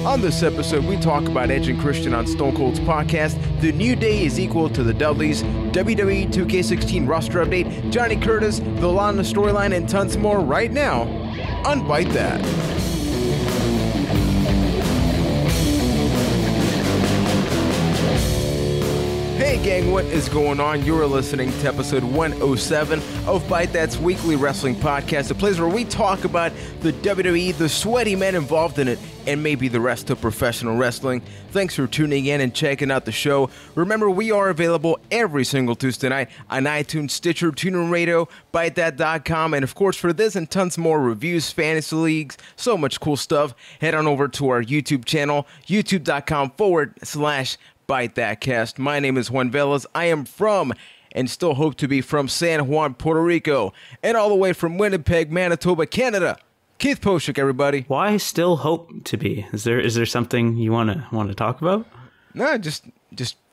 On this episode, we talk about Edge and Christian on Stone Cold's podcast, The New Day is equal to the Dudleys, WWE 2K16 roster update, Johnny Curtis, the Lana storyline, and tons more right now on Byte That. Hey gang, what is going on? You're listening to episode 107 of Byte That's weekly wrestling podcast, a place where we talk about the WWE, the sweaty men involved in it, and maybe the rest of professional wrestling. Thanks for tuning in and checking out the show. Remember, we are available every single Tuesday night on iTunes, Stitcher, TuneIn Radio, ByteThat.com, and of course for this and tons more reviews, fantasy leagues, so much cool stuff, head on over to our YouTube channel, youtube.com/ByteThatCast. My name is Juan Velas. I am from, and still hope to be from, San Juan, Puerto Rico, and all the way from Winnipeg, Manitoba, Canada, Keith Poshik, everybody. Why still hope to be? Is there something you want to talk about? No, I just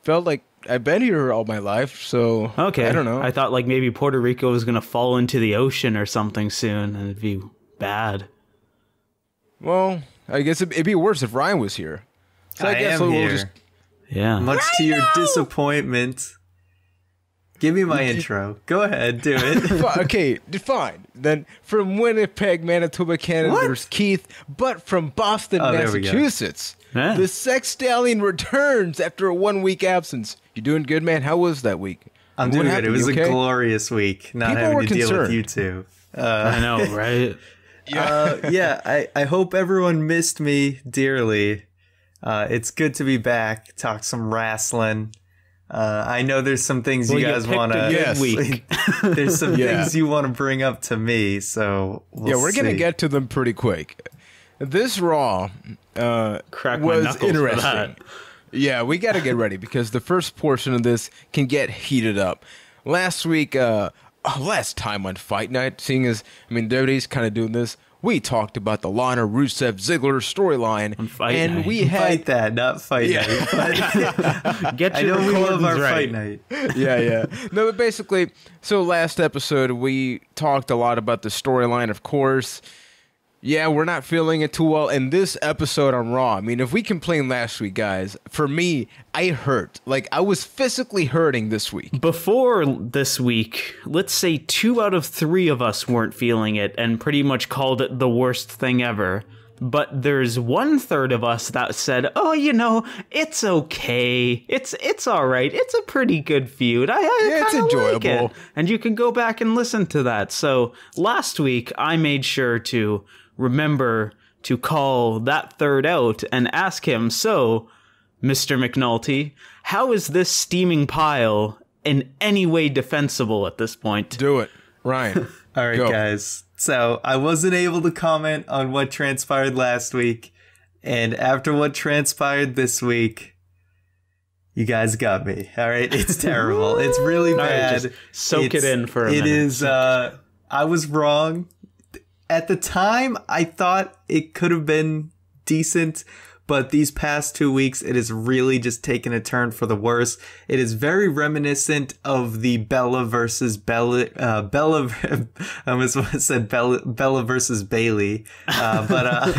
felt like I've been here all my life, so okay. I don't know. I thought like maybe Puerto Rico was gonna fall into the ocean or something soon, and it'd be bad. Well, I guess it'd be worse if Ryan was here. So I guess we'll just. Yeah. Much to your disappointment. Give me my intro. Go ahead, do it. Okay, fine. Then from Winnipeg, Manitoba, Canada, there's Keith, but from Boston, Massachusetts, the Sex Stallion returns after a 1-week absence. You doing good, man? How was that week? I'm doing good. It was a glorious week, not having to deal with you two. I know, right? I hope everyone missed me dearly. It's good to be back, talk some wrestling. I know there's some things you guys want to. Yes. There's some things you want to bring up to me, so we're gonna get to them pretty quick. This Raw was interesting. Yeah, we got to get ready because the first portion of this can get heated up. Last week, last time on Fight Night, seeing as WWE's kind of doing this. We talked about the Lana Rusev Ziggler storyline, and we had Fight That, not Fight Night. Get your love our right. Fight Night. Yeah. No, but basically, so last episode we talked a lot about the storyline, of course. Yeah, we're not feeling it too well. In this episode on Raw, I mean, if we complained last week, guys, for me, I hurt. Like, I was physically hurting this week. Before this week, let's say 2 out of 3 of us weren't feeling it and pretty much called it the worst thing ever. But there's 1/3 of us that said, oh, it's okay. It's all right. It's a pretty good feud. It's enjoyable. Like it. And you can go back and listen to that. So last week, I made sure to remember to call that third out and ask him, so, Mr. McNulty, how is this steaming pile in any way defensible at this point? Do it. Ryan. All right, guys. So I wasn't able to comment on what transpired last week. And after what transpired this week, you guys got me. All right. It's terrible. It's really bad. Just soak it in for a minute. It is. I was wrong. At the time, I thought it could have been decent, but these past 2 weeks, it has really just taken a turn for the worse. It is very reminiscent of the Bella versus Bella. I almost said Bella versus Bailey, but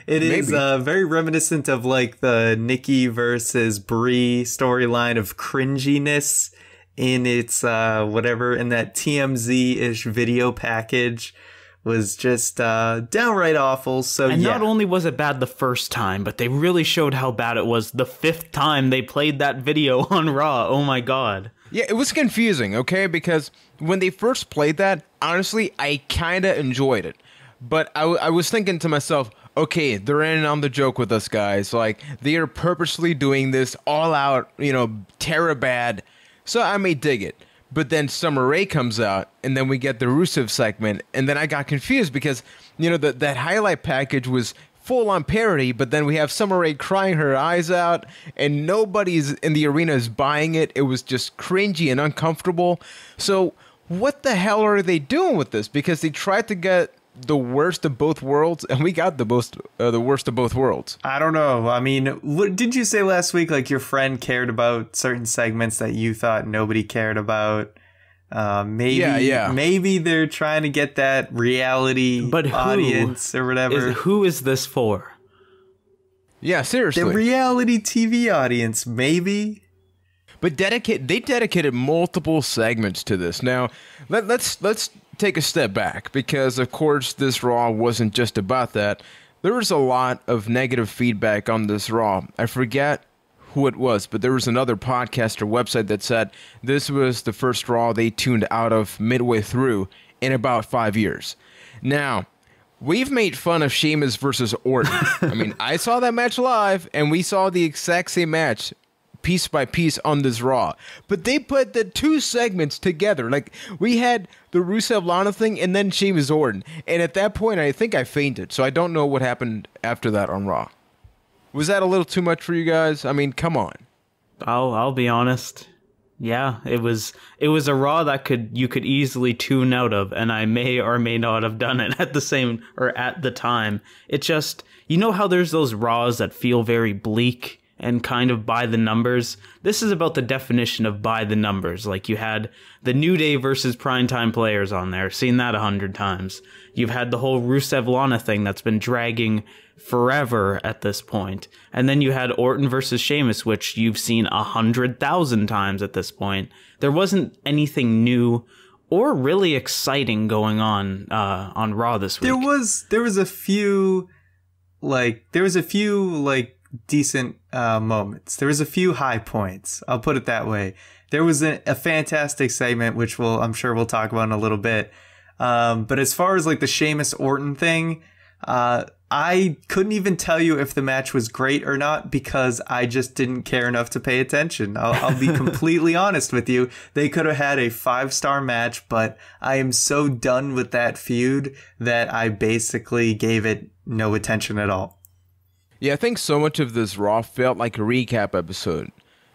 it is very reminiscent of like the Nikki versus Brie storyline of cringiness in its whatever in that TMZ-ish video package. Was just downright awful. So and not only was it bad the first time, but they really showed how bad it was the 5th time they played that video on Raw. Oh my god. Yeah, it was confusing, okay? Because when they first played that, honestly, I kind of enjoyed it. But I was thinking to myself, okay, they're in on the joke with us, guys. Like, they are purposely doing this all out, terror bad. So I may dig it. But then Summer Rae comes out, and then we get the Rusev segment, and then I got confused because, that highlight package was full-on parody, but then we have Summer Rae crying her eyes out, and nobody's in the arena is buying it. It was just cringy and uncomfortable. So what the hell are they doing with this? Because they tried to get the worst of both worlds, and we got the worst of both worlds. I don't know. I mean, what did you say last week? Like your friend cared about certain segments that you thought nobody cared about. Maybe they're trying to get that reality audience or whatever. Who is this for? Yeah, seriously. The reality TV audience, maybe. But they dedicated multiple segments to this. Now, let's take a step back, because of course this Raw wasn't just about that. There was a lot of negative feedback on this Raw. I forget who it was, but there was another podcast or website that said this was the first Raw they tuned out of midway through in about 5 years. Now, we've made fun of Sheamus versus Orton. I mean, I saw that match live, and we saw the exact same match piece by piece on this Raw. But they put the two segments together. Like, we had the Rusev Lana thing and then Sheamus Orton. And at that point, I think I fainted. So I don't know what happened after that on Raw. Was that a little too much for you guys? I mean, come on. I'll be honest. Yeah, it was a Raw that you could easily tune out of, and I may or may not have done it at the time. It just, you know how there's those Raws that feel very bleak and kind of by the numbers? This is about the definition of by the numbers. Like, you had the New Day versus Primetime Players on there. Seen that 100 times. You've had the whole Rusev Lana thing that's been dragging forever at this point. And then you had Orton versus Sheamus, which you've seen 100,000 times at this point. There wasn't anything new or really exciting going on Raw this week. There was a few decent moments. There was a few high points. I'll put it that way. There was a fantastic segment, which I'm sure we'll talk about in a little bit. But as far as like the Sheamus Orton thing, I couldn't even tell you if the match was great or not, because I just didn't care enough to pay attention. I'll be completely honest with you. They could have had a 5-star match, but I am so done with that feud that I basically gave it no attention at all. Yeah, I think so much of this Raw felt like a recap episode.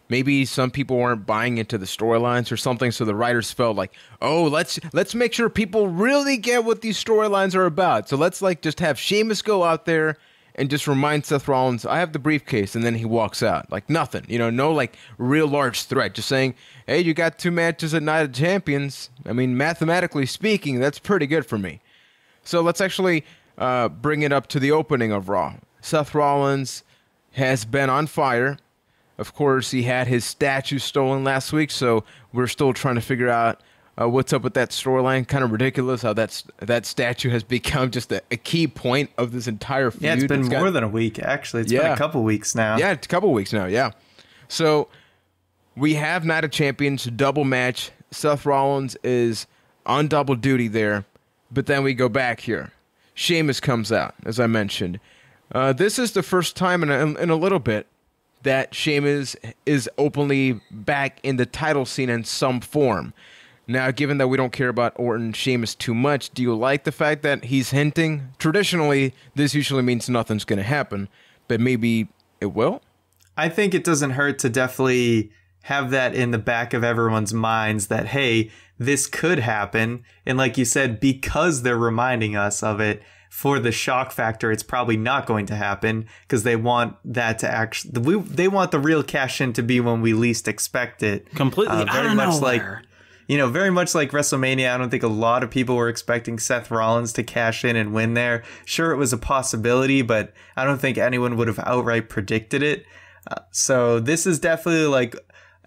Maybe some people weren't buying into the storylines or something, so the writers felt like, oh, let's make sure people really get what these storylines are about. So let's just have Sheamus go out there and just remind Seth Rollins, I have the briefcase, and then he walks out. Like nothing, no real large threat. Just saying, hey, you got 2 matches at Night of Champions. I mean, mathematically speaking, that's pretty good for me. So let's actually bring it up to the opening of Raw. Seth Rollins has been on fire. Of course, he had his statue stolen last week, so we're still trying to figure out what's up with that storyline. Kind of ridiculous how that statue has become just a key point of this entire feud. Yeah, it's been more than a week, actually. It's been a couple weeks now. Yeah, it's a couple weeks now, yeah. So we have Night of Champions, double match. Seth Rollins is on double duty there, but then we go back here. Sheamus comes out, as I mentioned. This is the first time in a little bit that Sheamus is openly back in the title scene in some form. Now, given that we don't care about Orton Sheamus too much, do you like the fact that he's hinting? Traditionally, this usually means nothing's going to happen, but maybe it will? I think it doesn't hurt to definitely have that in the back of everyone's minds that, hey, this could happen. And like you said, because they're reminding us of it, for the shock factor, it's probably not going to happen, because they want that to actually, they want the real cash in to be when we least expect it. Completely very much like, very much like WrestleMania. I don't think a lot of people were expecting Seth Rollins to cash in and win there. Sure, it was a possibility, but I don't think anyone would have outright predicted it. So this is definitely like,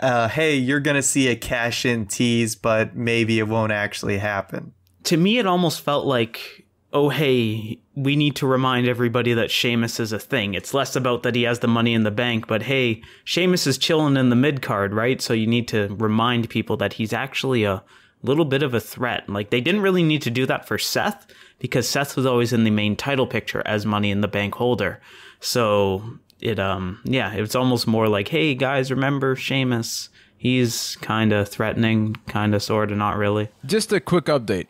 hey, you're going to see a cash in tease, but maybe it won't actually happen. To me, it almost felt like, oh, hey, we need to remind everybody that Sheamus is a thing. It's less about that he has the money in the bank, but hey, Sheamus is chilling in the mid-card, right? So you need to remind people that he's actually a little bit of a threat. Like, they didn't really need to do that for Seth, because Seth was always in the main title picture as Money in the Bank holder. So it was almost more like, hey, guys, remember Sheamus? He's kind of threatening, kind of, sort of, not really. Just a quick update.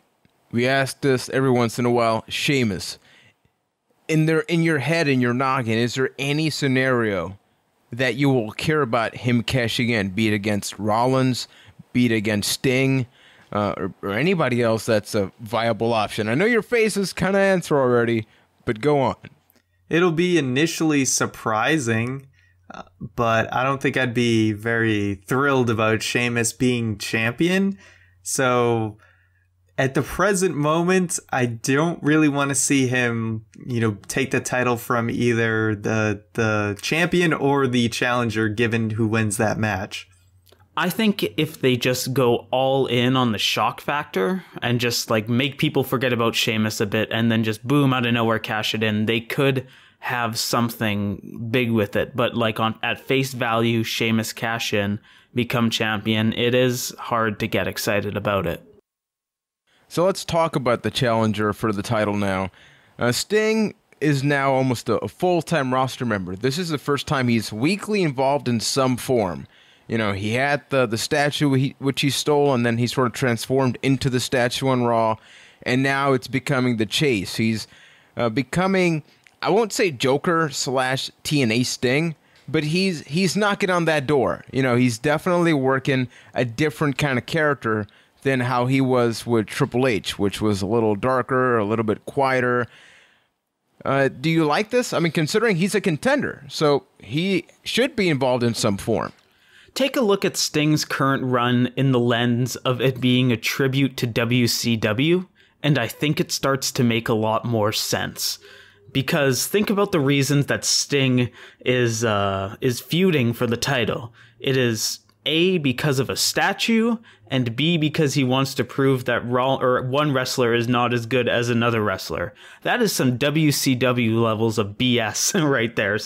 We ask this every once in a while. Sheamus, in your head, in your noggin, is there any scenario that you will care about him cashing in, be it against Rollins, be it against Sting, or anybody else that's a viable option? I know your face is kind of answer already, but go on. It'll be initially surprising, but I don't think I'd be very thrilled about Sheamus being champion. So at the present moment, I don't really want to see him, take the title from either the champion or the challenger, given who wins that match. I think if they just go all in on the shock factor and just like make people forget about Sheamus a bit and then just boom out of nowhere cash it in, they could have something big with it. But like at face value, Sheamus cash in, become champion, it is hard to get excited about it. So let's talk about the challenger for the title now. Sting is now almost a full-time roster member. This is the first time he's weekly involved in some form. He had the statue which he stole, and then he sort of transformed into the statue on Raw, and now it's becoming the chase. He's becoming, I won't say Joker / TNA Sting, but he's knocking on that door. He's definitely working a different kind of character than how he was with Triple H, which was a little darker, a little bit quieter. Do you like this? I mean, considering he's a contender, so he should be involved in some form. Take a look at Sting's current run in the lens of it being a tribute to WCW, and I think it starts to make a lot more sense. Because think about the reasons that Sting is feuding for the title. It is A, because of a statue, and B, because he wants to prove that one wrestler is not as good as another wrestler. That is some WCW levels of BS right there,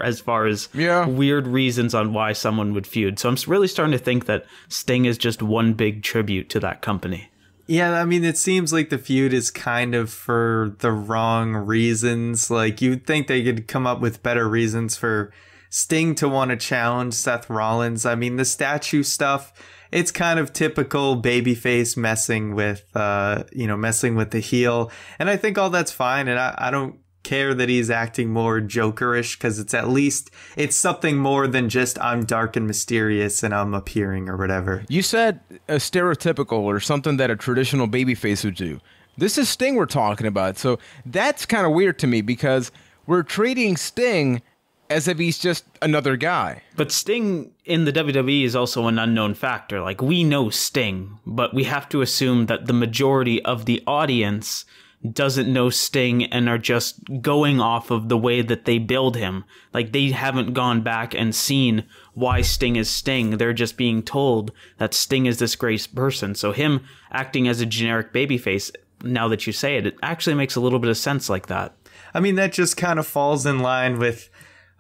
as far as weird reasons on why someone would feud. So I'm really starting to think that Sting is just one big tribute to that company. Yeah, I mean, it seems like the feud is kind of for the wrong reasons. Like, you'd think they could come up with better reasons for Sting to want to challenge Seth Rollins. I mean, the statue stuff, it's kind of typical babyface messing with the heel. And I think all that's fine. And I don't care that he's acting more Jokerish, because it's something more than just I'm dark and mysterious and I'm appearing or whatever. You said a stereotypical or something that a traditional babyface would do. This is Sting we're talking about. So that's kind of weird to me, because we're treating Sting as if he's just another guy. But Sting in the WWE is also an unknown factor. Like, we know Sting, but we have to assume that the majority of the audience doesn't know Sting and are just going off of the way that they build him. Like, they haven't gone back and seen why Sting is Sting. They're just being told that Sting is this great person. So him acting as a generic babyface, now that you say it, it actually makes a little bit of sense like that. I mean, that just kind of falls in line with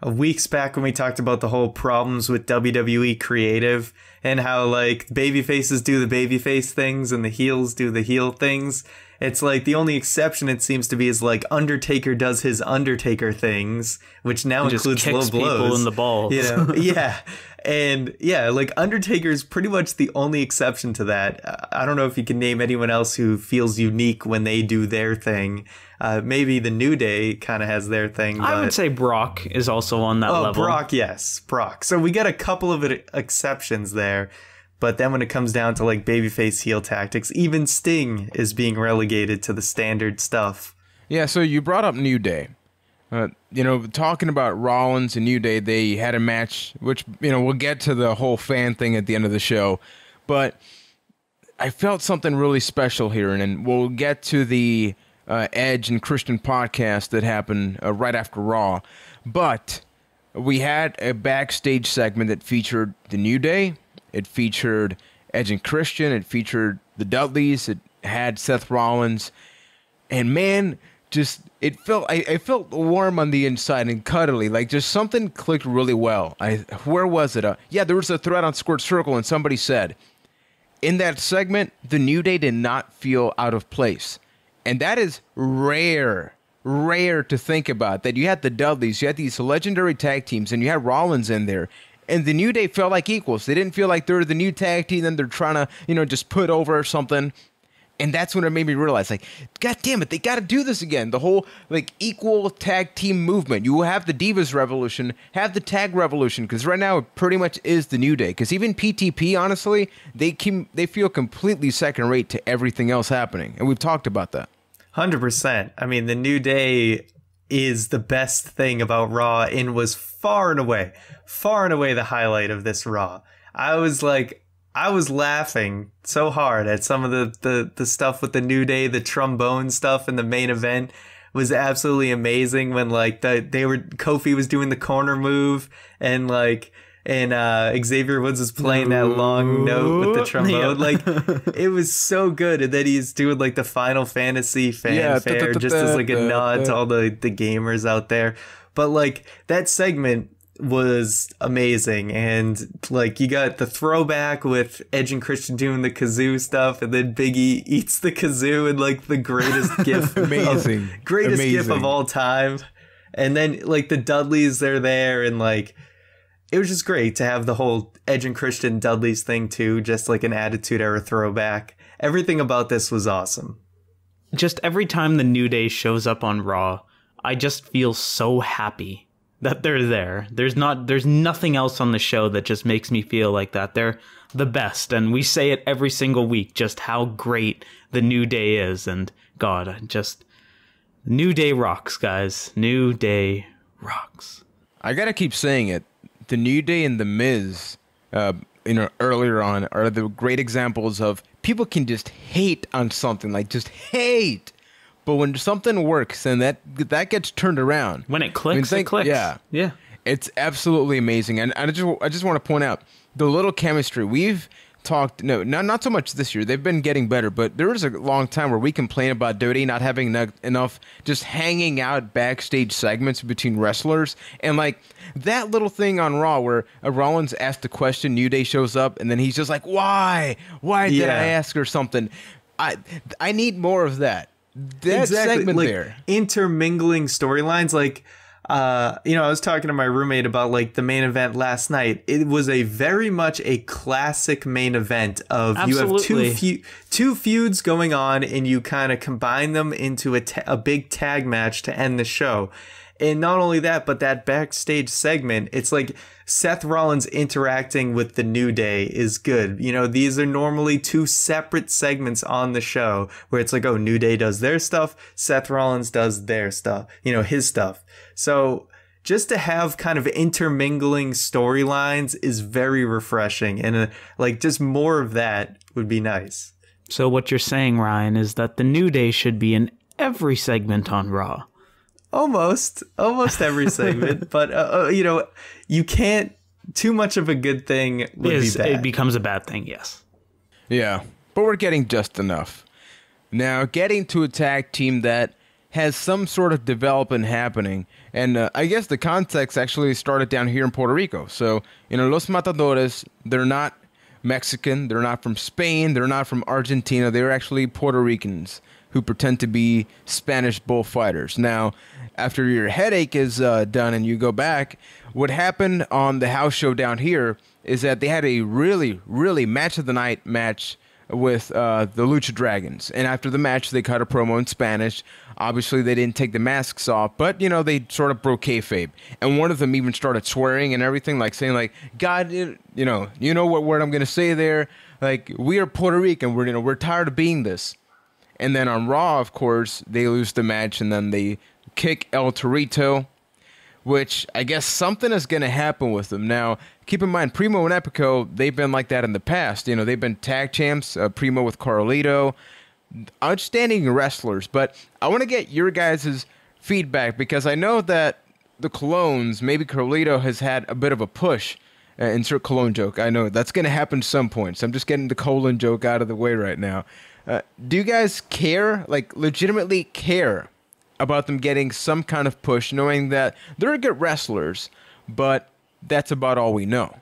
weeks back when we talked about the whole problems with WWE creative and how, like, babyfaces do the babyface things and the heels do the heel things. It's like the only exception, it seems to be, is like Undertaker does his Undertaker things, which now includes low blows. People in the balls. Yeah. And yeah, like Undertaker is pretty much the only exception to that. I don't know if you can name anyone else who feels unique when they do their thing. Maybe the New Day kind of has their thing. I would say Brock is also on that level. Brock, yes. Brock. So we get a couple of exceptions there. But then when it comes down to like babyface heel tactics, even Sting is being relegated to the standard stuff. Yeah, so you brought up New Day. Talking about Rollins and New Day, they had a match, which, we'll get to the whole fan thing at the end of the show. But I felt something really special here, and we'll get to the Edge and Christian podcast that happened right after Raw. But we had a backstage segment that featured the New Day. It featured Edge and Christian. It featured the Dudleys. It had Seth Rollins. And man, I felt warm on the inside and cuddly. Like, just something clicked really well. Where was it? There was a thread on Squirt Circle, and somebody said, in that segment, the New Day did not feel out of place. And that is rare to think about. That you had the Dudleys, you had these legendary tag teams, and you had Rollins in there. And the New Day felt like equals. They didn't feel like they're the new tag team and they're trying to, just put over or something. And that's when it made me realize, like, God damn it, they got to do this again. The whole, like, equal tag team movement. You will have the Divas Revolution, have the Tag Revolution, because right now it pretty much is the New Day. Because even PTP, honestly, they feel completely second rate to everything else happening. And we've talked about that. 100%. I mean, the New Day is the best thing about Raw and was far and away the highlight of this Raw. I was like, I was laughing so hard at some of the stuff with the New Day, the trombone stuff in the main event was absolutely amazing when like Kofi was doing the corner move and Xavier Woods was playing that long note with the trombone. Like it was so good. And then he's doing like the Final Fantasy fanfare just as like a nod to all the gamers out there. But like that segment was amazing, and like you got the throwback with Edge and Christian doing the kazoo stuff, and then Big E eats the kazoo in like the greatest gif gif of all time. And then like the Dudleys, they're there, and like it was just great to have the whole Edge and Christian Dudleys thing too, just like an Attitude Era throwback. Everything about this was awesome. Just every time the New Day shows up on Raw, I just feel so happy that they're there. There's nothing else on the show that just makes me feel like that. They're the best, and we say it every single week, just how great the New Day is. And God, just New Day rocks, guys. New Day rocks. I gotta keep saying it. The New Day and The Miz, earlier on, are the great examples of people can just hate on something, like just hate. But when something works and that gets turned around, when it clicks, it clicks. Yeah, it's absolutely amazing. And I just want to point out the little chemistry we've talked. No, not so much this year. They've been getting better, but there was a long time where we complained about WWE not having enough just hanging out backstage segments between wrestlers. And like that little thing on Raw where Rollins asked a question, New Day shows up, and then he's just like, "Why did I ask or something?" I need more of that. That segment like, there, intermingling storylines. Like, I was talking to my roommate about like the main event last night. It was very much a classic main event of Absolutely. You have two feuds going on, and you kind of combine them into a big tag match to end the show. And not only that, but that backstage segment, it's like Seth Rollins interacting with the New Day is good. These are normally two separate segments on the show where it's like, oh, New Day does their stuff, Seth Rollins does their stuff, his stuff. So just to have kind of intermingling storylines is very refreshing. And just more of that would be nice. So what you're saying, Ryan, is that the New Day should be in every segment on Raw. Almost every segment, but you can't. Too much of a good thing would be bad. It becomes a bad thing, yes. Yeah, but we're getting just enough. Now, getting to a tag team that has some sort of development happening, and I guess the context actually started down here in Puerto Rico. So, Los Matadores, they're not Mexican, they're not from Spain, they're not from Argentina, they're actually Puerto Ricans who pretend to be Spanish bullfighters. Now, after your headache is done and you go back, what happened on the house show down here is that they had a really, really match of the night match with the Lucha Dragons. And after the match, they cut a promo in Spanish. Obviously, they didn't take the masks off, but, they sort of broke kayfabe. And one of them even started swearing and everything, like saying, like, God, you know what word I'm going to say there? Like, we are Puerto Rican. We're tired of being this. And then on Raw, of course, they lose the match, and then they kick El Torito, which I guess something is going to happen with them. Now, keep in mind, Primo and Epico, they've been like that in the past. They've been tag champs, Primo with Carlito, outstanding wrestlers. But I want to get your guys' feedback, because I know that the Colognes, maybe Carlito has had a bit of a push. Insert Cologne joke. I know that's going to happen at some point, so I'm just getting the colon joke out of the way right now. Do you guys care, like legitimately care about them getting some kind of push, knowing that they're good wrestlers, but that's about all we know?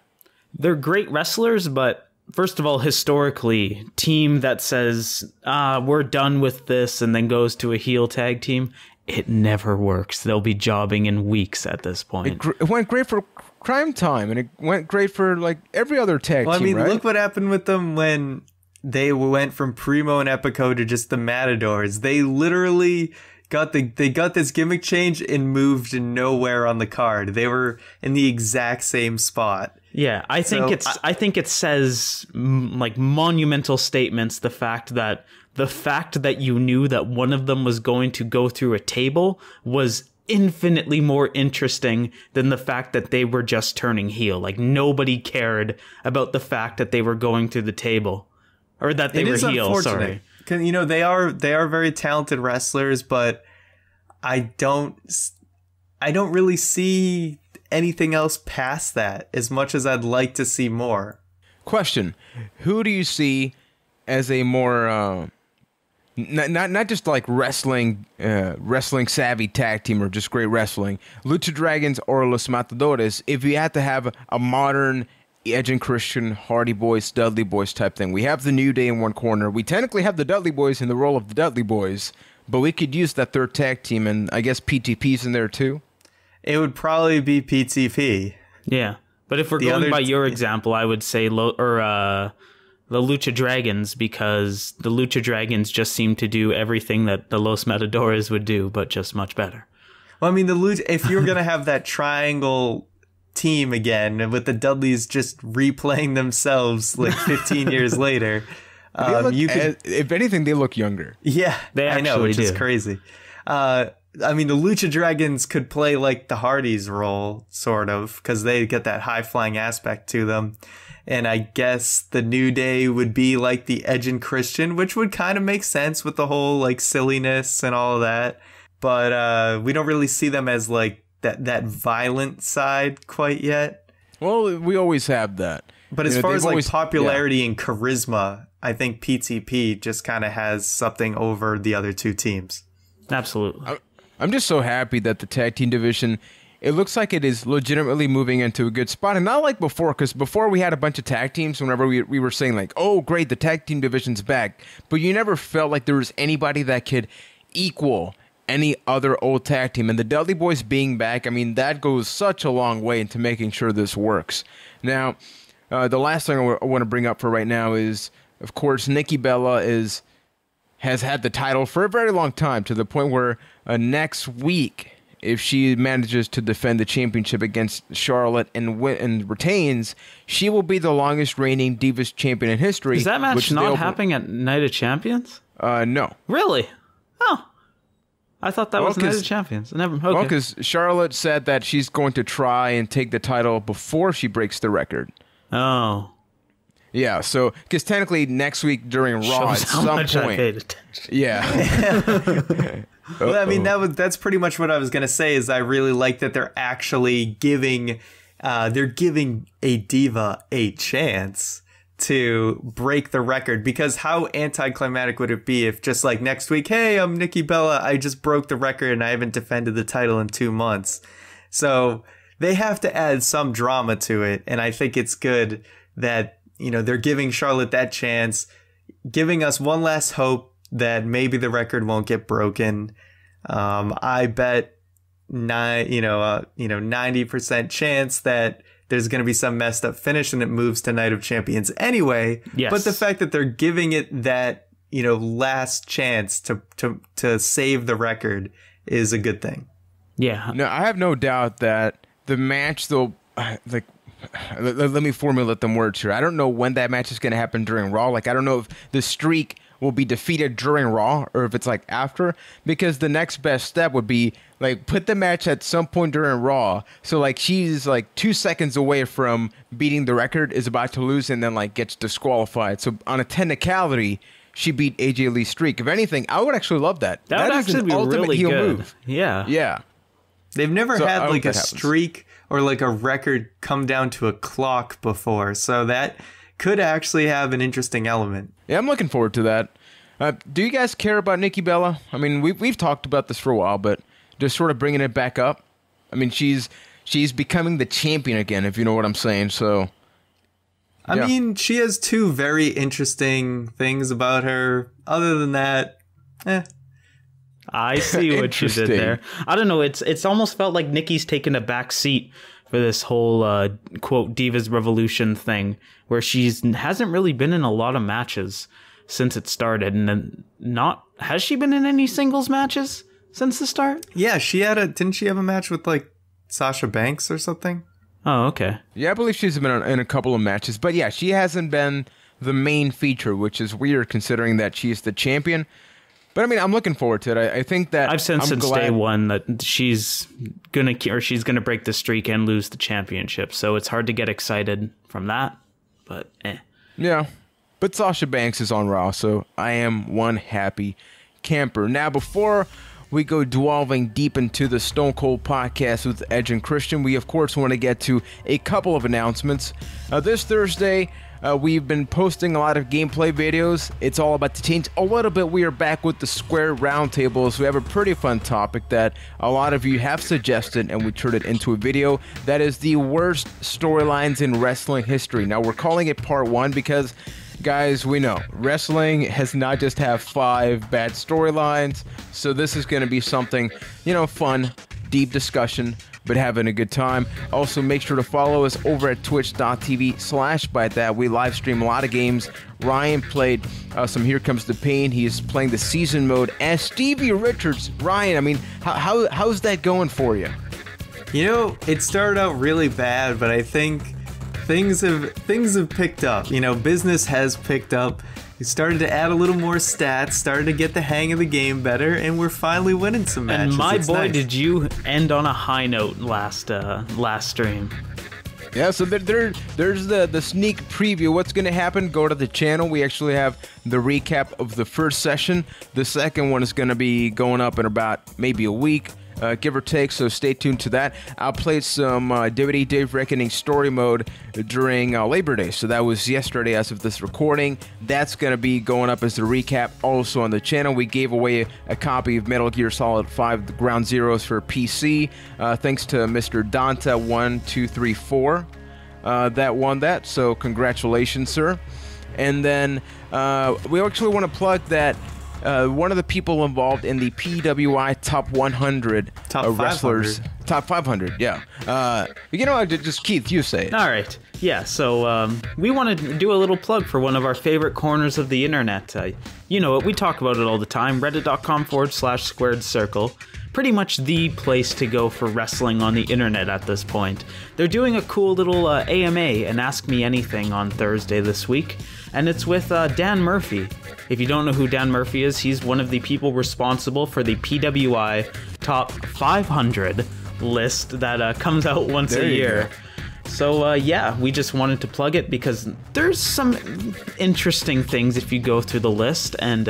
They're great wrestlers, but first of all, historically, team that says, we're done with this and then goes to a heel tag team, it never works. They'll be jobbing in weeks at this point. It went great for Crime Time, and it went great for like every other tag team, right? Look what happened with them when they went from Primo and Epico to just the Matadors. They literally got this gimmick change and moved nowhere on the card. They were in the exact same spot. Yeah, I think it says like monumental statements. The fact that you knew that one of them was going to go through a table was infinitely more interesting than the fact that they were just turning heel. Like, nobody cared about the fact that they were going through the table, or that they were heel. Sorry, they are very talented wrestlers, but I don't really see anything else past that, as much as I'd like to see more. Question: who do you see as a more not just like wrestling savvy tag team or just great wrestling, Lucha Dragons or Los Matadores, if you had to have a modern Edge and Christian, Hardy Boys, Dudley Boys type thing? We have the New Day in one corner. We technically have the Dudley Boys in the role of the Dudley Boys, but we could use that third tag team, and I guess PTP's in there too. It would probably be PTP. Yeah, but if we're going by your example, I would say the Lucha Dragons, because the Lucha Dragons just seem to do everything that the Los Matadores would do, but just much better. Well, I mean, if you're going to have that triangle team again, with the Dudleys just replaying themselves like 15 years later, if anything, they look younger. Yeah, I know, which is crazy. I mean, the Lucha Dragons could play like the Hardys role, sort of, because they get that high-flying aspect to them. And I guess the New Day would be like the Edge and Christian, which would kind of make sense with the whole like silliness and all of that. But we don't really see them as like that violent side quite yet. Well, we always have that. But as far as like popularity and charisma, I think PTP just kind of has something over the other two teams. Absolutely. I'm just so happy that the tag team division, it looks like it is legitimately moving into a good spot. And not like before, because before we had a bunch of tag teams whenever we were saying like, oh, great, the tag team division's back. But you never felt like there was anybody that could equal any other old tag team. And the Dudley Boys being back, I mean, that goes such a long way into making sure this works. Now, the last thing I want to bring up for right now is, of course, Nikki Bella has had the title for a very long time, to the point where next week, if she manages to defend the championship against Charlotte and retains, she will be the longest reigning Divas champion in history. Is that match not happening at Night of Champions? No. Really? Oh. I thought that was Night of Champions. Okay. Well, because Charlotte said that she's going to try and take the title before she breaks the record. Oh. Yeah, so, because technically next week during Raw, at some point... I paid attention. Yeah. Well, I mean, that's pretty much what I was going to say, is I really like that they're actually giving a diva a chance to break the record, because how anticlimactic would it be if just like next week, hey, I'm Nikki Bella, I just broke the record and I haven't defended the title in 2 months. So they have to add some drama to it, and I think it's good that, they're giving Charlotte that chance, giving us one last hope that maybe the record won't get broken. I bet 90% chance that there's going to be some messed up finish and it moves to Night of Champions anyway. Yes. But the fact that they're giving it that, last chance to save the record is a good thing. Yeah. No, I have no doubt that the match, though, like, let me formulate them words here. I don't know when that match is going to happen during Raw. Like, I don't know if the streak will be defeated during Raw or if it's like after, because the next best step would be like put the match at some point during Raw. So like she's like 2 seconds away from beating the record, is about to lose, and then like gets disqualified. So on a technicality, she beat AJ Lee's streak. If anything, I would actually love that. That would actually be really good. Move. Yeah. Yeah. They've never had like a streak or like a record come down to a clock before, so that could actually have an interesting element. Yeah, I'm looking forward to that. Do you guys care about Nikki Bella? I mean, we've talked about this for a while, but just sort of bringing it back up. I mean, she's becoming the champion again, if you know what I'm saying. So, yeah. I mean, she has 2 very interesting things about her. Other than that, I see what you did there. I don't know. It's almost felt like Nikki's taken a back seat for this whole quote Divas Revolution thing, where hasn't really been in a lot of matches since it started, and then has she been in any singles matches since the start? Yeah, didn't she have a match with like Sasha Banks or something? Oh, okay. Yeah, I believe she's been in a couple of matches, but yeah, she hasn't been the main feature, which is weird considering that she's the champion. But I mean, I'm looking forward to it. I think that I've said since day one that she's gonna break the streak and lose the championship. So it's hard to get excited from that. But yeah. But Sasha Banks is on Raw, so I am one happy camper. Now, before we go delving deep into the Stone Cold podcast with Edge and Christian, we of course want to get to a couple of announcements. This Thursday, we've been posting a lot of gameplay videos. It's all about to change a little bit. We are back with the Square Roundtables. We have a pretty fun topic that a lot of you have suggested, and we turned it into a video. That is the worst storylines in wrestling history. Now, we're calling it Part 1 because, guys, we know wrestling has not just have 5 bad storylines. So this is going to be something, fun, deep discussion, but having a good time. Also, make sure to follow us over at twitch.tv/Byte. That we live stream a lot of games. Ryan played some Here Comes the Pain. He is playing the season mode as Stevie Richards. Ryan, I mean, how's that going for you? It started out really bad, but I think things have picked up. Business has picked up. We started to add a little more stats, started to get the hang of the game better, and we're finally winning some matches. And my it's boy, nice. did you end on a high note last stream? Yeah, so there's the sneak preview. What's going to happen? Go to the channel. We actually have the recap of the first session. The second one is going to be going up in about maybe a week. Give or take, so stay tuned to that. I'll play some WWE Day of Reckoning story mode during Labor Day, so that was yesterday as of this recording. That's going to be going up as the recap. Also on the channel, we gave away a copy of Metal Gear Solid 5 The Ground Zeroes for PC, thanks to Mr. Danta1234 that won that, so congratulations, sir. And then we actually want to plug that one of the people involved in the PWI Top 100 wrestlers. Top 500, yeah. Just Keith, you say it. All right. Yeah, so we want to do a little plug for one of our favorite corners of the internet. You know it, we talk about it all the time. Reddit.com/squared circle. Pretty much the place to go for wrestling on the internet at this point. They're doing a cool little AMA and Ask Me Anything on Thursday this week, and it's with Dan Murphy. If you don't know who Dan Murphy is, he's one of the people responsible for the PWI Top 500 list that comes out once a year. So yeah, we just wanted to plug it because there's some interesting things if you go through the list, and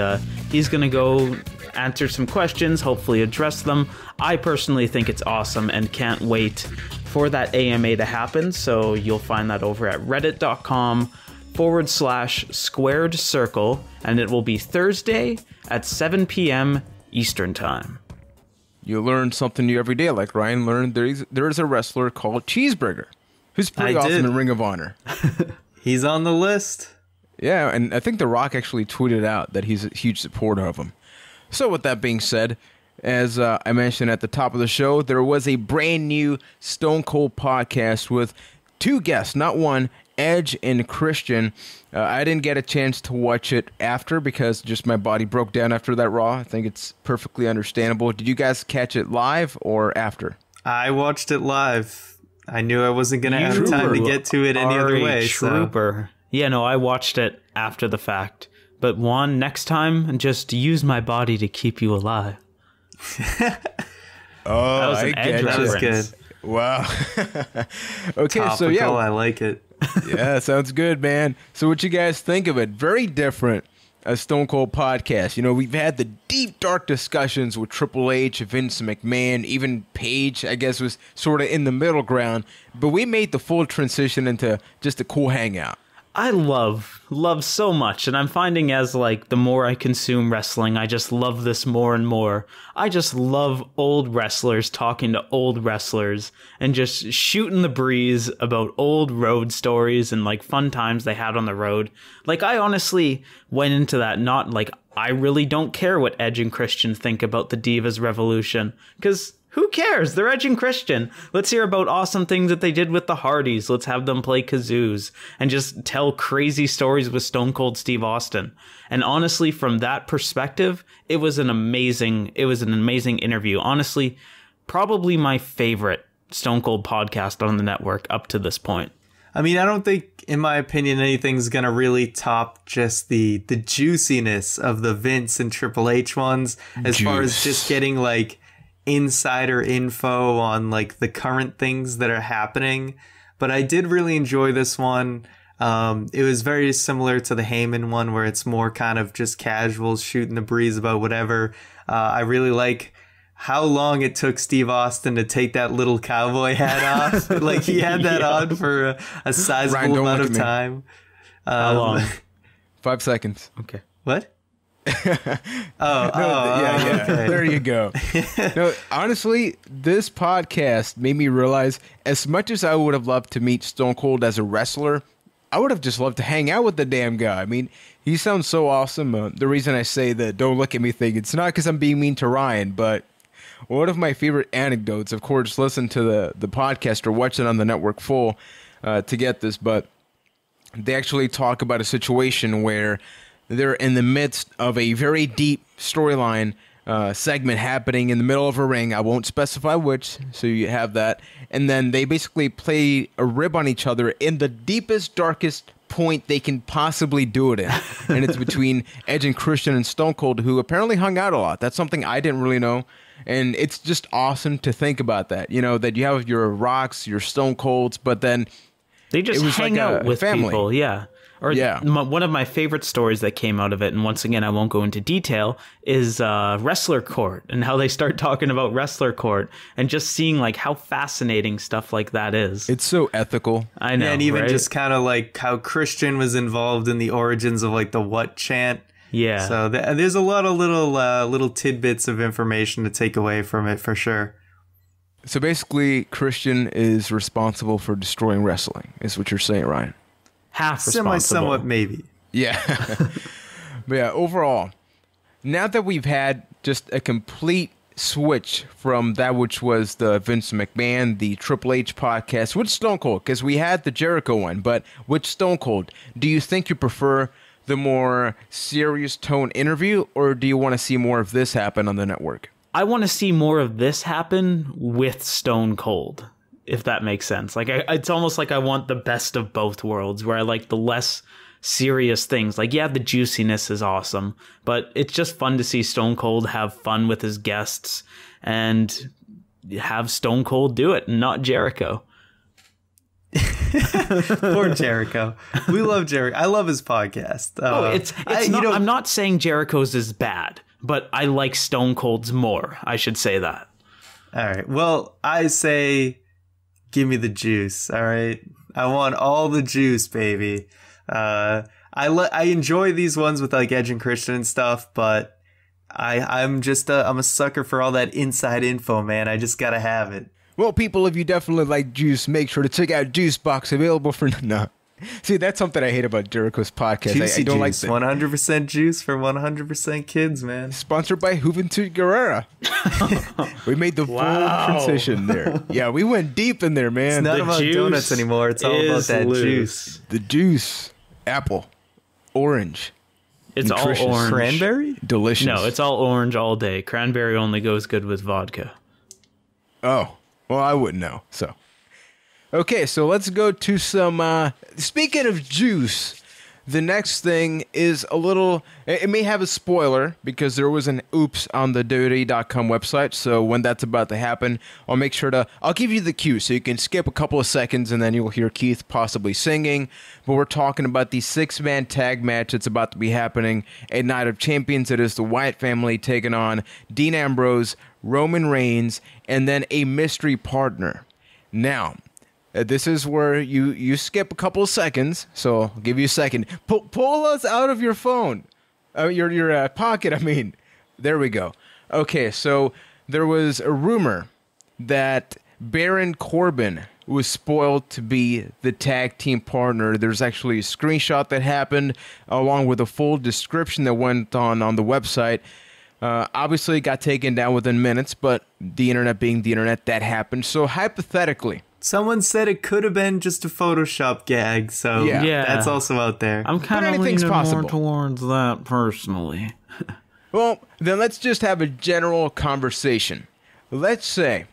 he's gonna go answer some questions, hopefully address them. I personally think it's awesome and can't wait for that AMA to happen, so you'll find that over at reddit.com/squared circle, and it will be Thursday at 7 p.m. Eastern Time. You learn something new every day, like Ryan learned there is a wrestler called Cheeseburger, who's pretty awesome in Ring of Honor. He's on the list. Yeah, and I think The Rock actually tweeted out that he's a huge supporter of him. So with that being said, as I mentioned at the top of the show, there was a brand new Stone Cold podcast with 2 guests, not one, Edge and Christian. I didn't get a chance to watch it after because just my body broke down after that Raw. I think it's perfectly understandable. Did you guys catch it live or after? I watched it live. I knew I wasn't going to have time to get to it any other way. Trooper. So. Yeah, no, I watched it after the fact. But Juan, next time, just use my body to keep you alive. Oh, that was an Edge reference. That was good. Wow. Okay, Topical, so yeah. I like it. Yeah, sounds good, man. So what you guys think of it? Very different, a Stone Cold podcast. We've had the deep, dark discussions with Triple H, Vince McMahon, even Paige, I guess, was sort of in the middle ground. But we made the full transition into just a cool hangout. I love so much, and I'm finding as the more I consume wrestling, I just love this more and more. I just love old wrestlers talking to old wrestlers and just shooting the breeze about old road stories and fun times they had on the road. I honestly went into that not I really don't care what Edge and Christian think about the Divas Revolution, because who cares? They're Edge and Christian. Let's hear about awesome things that they did with the Hardys. Let's have them play kazoos and just tell crazy stories with Stone Cold Steve Austin. And honestly, from that perspective, it was an amazing interview. Honestly, probably my favorite Stone Cold podcast on the network up to this point. I mean, I don't think, in my opinion, anything's going to really top just the juiciness of the Vince and Triple H ones, as far as just getting like insider info on like the current things that are happening. But I did really enjoy this one. It was very similar to the Heyman one, where it's more kind of just casuals shooting the breeze about whatever. I really like how long it took Steve Austin to take that little cowboy hat off. Like, he had that on for a sizable amount of time. How long? 5 seconds. Okay. What? Yeah. Okay. There you go. No, honestly, this podcast made me realize, as much as I would have loved to meet Stone Cold as a wrestler, I would have just loved to hang out with the damn guy. I mean, he sounds so awesome. The reason I say the "don't look at me" thing, it's not because I'm being mean to Ryan, but one of my favorite anecdotes, of course, listen to the podcast or watch it on the network full to get this, but they actually talk about a situation where they're in the midst of a very deep storyline segment happening in the middle of a ring. I won't specify which, so you have that. And then they basically play a rib on each other in the deepest, darkest point they can possibly do it in. And it's between Edge and Christian and Stone Cold, who apparently hung out a lot. That's something I didn't really know. And it's just awesome to think about that. You know, that you have your Rocks, your Stone Colds, but then they just hang out with family. people, yeah. Or one of my favorite stories that came out of it, and once again, I won't go into detail, is Wrestler Court, and how they start talking about Wrestler Court, and just seeing like how fascinating stuff like that is. It's so ethical. I know, and even right? just kind of like how Christian was involved in the origins of like the what chant. Yeah. So there's a lot of little tidbits of information to take away from it, for sure. So basically, Christian is responsible for destroying wrestling, is what you're saying, Ryan. Half responsible. Somewhat, maybe. Yeah. But yeah, overall, now that we've had just a complete switch from that which was the Vince McMahon, the Triple H podcast, with Stone Cold, because we had the Jericho one, but with Stone Cold, do you think you prefer the more serious tone interview, or do you want to see more of this happen on the network? I want to see more of this happen with Stone Cold, if that makes sense. Like, it's almost like I want the best of both worlds, where I like the less serious things. Like, yeah, the juiciness is awesome, but it's just fun to see Stone Cold have fun with his guests and have Stone Cold do it, not Jericho. Poor Jericho. We love Jericho. I love his podcast. I'm not saying Jericho's is bad, but I like Stone Cold's more. I should say that. All right. Well, I say, give me the juice. All right. I want all the juice, baby. I enjoy these ones with like Edge and Christian and stuff, but I'm a sucker for all that inside info, man. I just gotta have it. Well, people, if you definitely like juice, make sure to check out Juice Box, available for no. See, that's something I hate about Jericho's podcast. I don't like that. 100% juice for 100% kids, man. Sponsored by Juventud Guerrera. We made the full transition there. Yeah, we went deep in there, man. It's not about donuts anymore. It's all about that juice. The juice. Apple. Orange. It's nutritious. All orange. Cranberry? Delicious. No, it's all orange all day. Cranberry only goes good with vodka. Oh. Well, I wouldn't know, so. Okay, so let's go to some, speaking of juice, the next thing is a little, it may have a spoiler, because there was an oops on the WWE.com website, so when that's about to happen, I'll make sure I'll give you the cue, so you can skip a couple of seconds, and then you'll hear Keith possibly singing, but we're talking about the 6-man tag match that's about to be happening at Night of Champions. It is the Wyatt family taking on Dean Ambrose, Roman Reigns, and then a mystery partner. Now, this is where you skip a couple of seconds, so I'll give you a second. Pull us out of your phone, your pocket, I mean. There we go. Okay, so there was a rumor that Baron Corbin was spoiled to be the tag team partner. There's actually a screenshot that happened, along with a full description that went on the website. Obviously, it got taken down within minutes, but the internet being the internet, that happened. So hypothetically, someone said it could have been just a Photoshop gag, so yeah, that's also out there. I'm kind of leaning more towards that personally. Well, then let's just have a general conversation. Let's say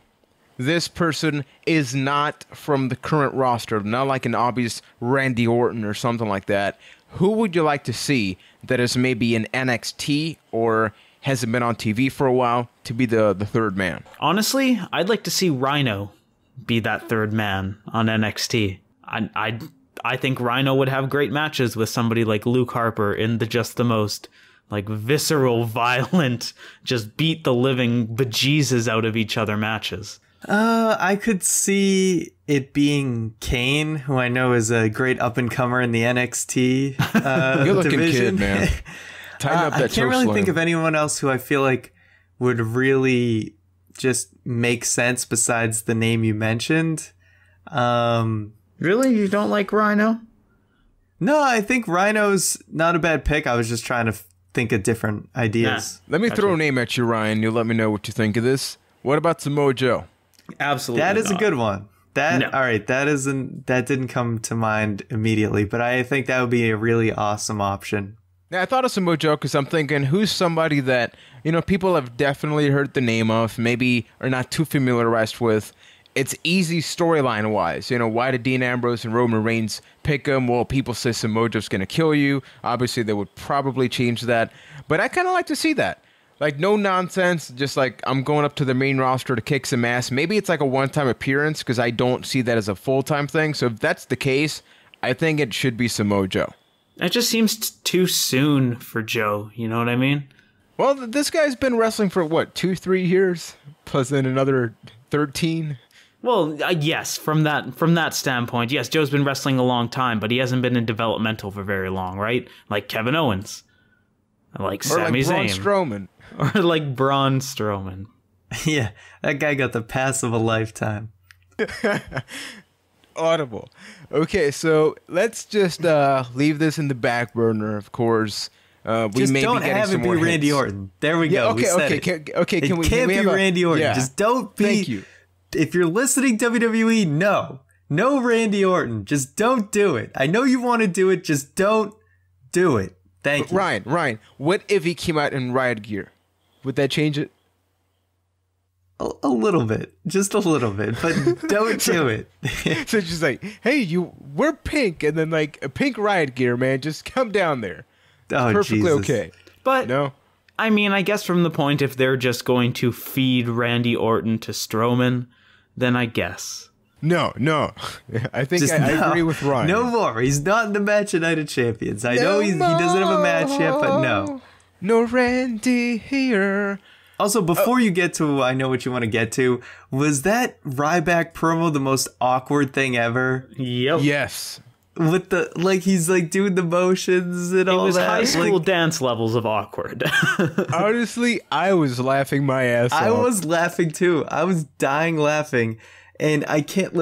this person is not from the current roster, not like an obvious Randy Orton or something like that, who would you like to see that is maybe in NXT or hasn't been on TV for a while to be the third man? Honestly, I'd like to see Rhino be that third man on NXT. I think Rhino would have great matches with somebody like Luke Harper in the most like visceral, violent, just beat the living bejesus out of each other matches. I could see it being Kane, who I know is a great up-and-comer in the NXT Good-looking division. kid, man. Tighten up that I can't really choke think slam. of anyone else who I feel like would really just make sense besides the name you mentioned. Really? You don't like Rhino? No, I think Rhino's not a bad pick. I was just trying to think of different ideas. Let me throw a name at you, Ryan. You'll let me know what you think of this. What about Samoa Joe? Absolutely. That is a good one. No. All right, that didn't come to mind immediately, but I think that would be a really awesome option. Now, I thought of Samoa Joe because I'm thinking, who's somebody that, people have definitely heard the name of, maybe are not too familiarized with. It's easy storyline-wise. Why did Dean Ambrose and Roman Reigns pick him? Well, people say Samoa Joe's going to kill you. Obviously, they would probably change that. But I kind of like to see that. Like, no nonsense, just like, I'm going up to the main roster to kick some ass. Maybe it's like a one-time appearance, because I don't see that as a full-time thing. So if that's the case, I think it should be Samoa Joe. It just seems too soon for Joe, you know what I mean? Well, this guy's been wrestling for, 2-3 years? Plus then another 13? Well, yes, from that standpoint, yes, Joe's been wrestling a long time, but he hasn't been in developmental for very long, right? Like Kevin Owens. Like Sami Braun Zayn. Strowman. Or like Braun Strowman. Yeah, that guy got the pass of a lifetime. Audible. Okay, so let's just leave this in the back burner, of course. We Just may don't be getting have some it be more Randy hits. Orton. There we go. Okay, we said okay, it. can we can't we be have a- Randy Orton. Yeah. Just don't be. Thank you. If you're listening, WWE, no Randy Orton. Just don't do it. I know you want to do it. Just don't do it. Thank you. Ryan, what if he came out in riot gear? Would that change it? A little bit, just a little bit, but don't do it. So it's just like, hey, we're pink, and then like a pink riot gear, man. Just come down there. Oh, Perfectly Jesus. okay. But No. I mean, I guess from the point if they're just going to feed Randy Orton to Strowman, then I guess. No. I think Just I no. agree with Ryan. No more. He's not in the match at Night of Champions. I know he doesn't have a match yet, but no. No Randy here. Also, before you get to I know what you want to get to, was that Ryback promo the most awkward thing ever? Yep. Yes. With the he's like doing the motions and It all was that. high school Like, dance levels of awkward. Honestly, I was laughing my ass off. I was laughing too. I was dying laughing, and I can't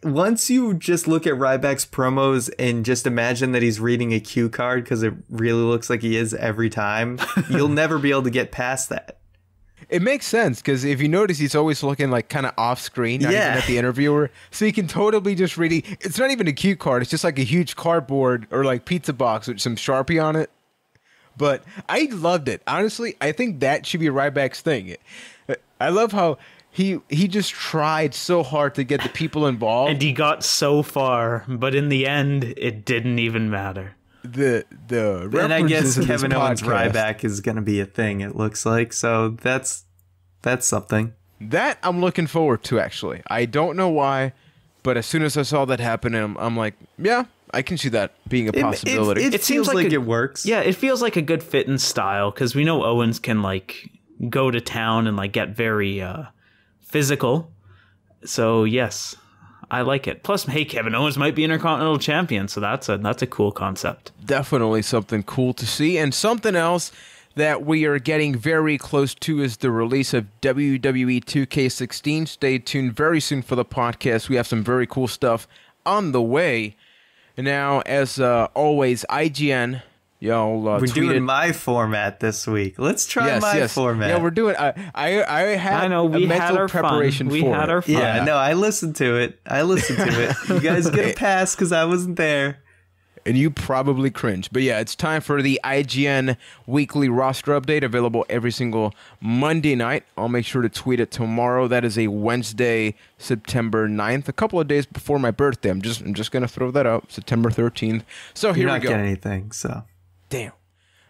once you just look at Ryback's promos and just imagine that he's reading a cue card because it really looks like he is every time, you'll never be able to get past that. It makes sense because if you notice, he's always looking like kind of off screen, not even Yeah. at the interviewer. So he can totally just read. It's not even a cue card. It's just like a huge cardboard or like pizza box with some Sharpie on it. But I loved it. Honestly, I think that should be Ryback's thing. I love how he just tried so hard to get the people involved. And he got so far, but in the end, it didn't even matter. The And I guess references in this Kevin Owens podcast, Ryback is going to be a thing, it looks like. So that's something. that I'm looking forward to, actually. I don't know why, but as soon as I saw that happen, I'm like, yeah, I can see that being a possibility. It It seems seems like like it works. Yeah, it feels like a good fit in style because we know Owens can go to town and get very physical. So yes, I like it. Plus, hey, Kevin Owens might be Intercontinental Champion, so that's a cool concept. Definitely something cool to see. And something else that we are getting very close to is the release of WWE 2K16. Stay tuned very soon for the podcast. We have some very cool stuff on the way. Now, as always, IGN, y'all We're tweeted. doing my format this week. Let's try my format. Yeah, we're doing. I had I know we a mental had our preparation fun. We for had it. our fun. Yeah, no, I listened to it. You guys get a pass because I wasn't there. and you probably cringe. But yeah, it's time for the IGN weekly roster update, available every single Monday night. I'll make sure to tweet it tomorrow. That is a Wednesday, September 9th, a couple of days before my birthday. I'm just going to throw that out, September 13th. So here we go. You're not getting anything, so. Damn.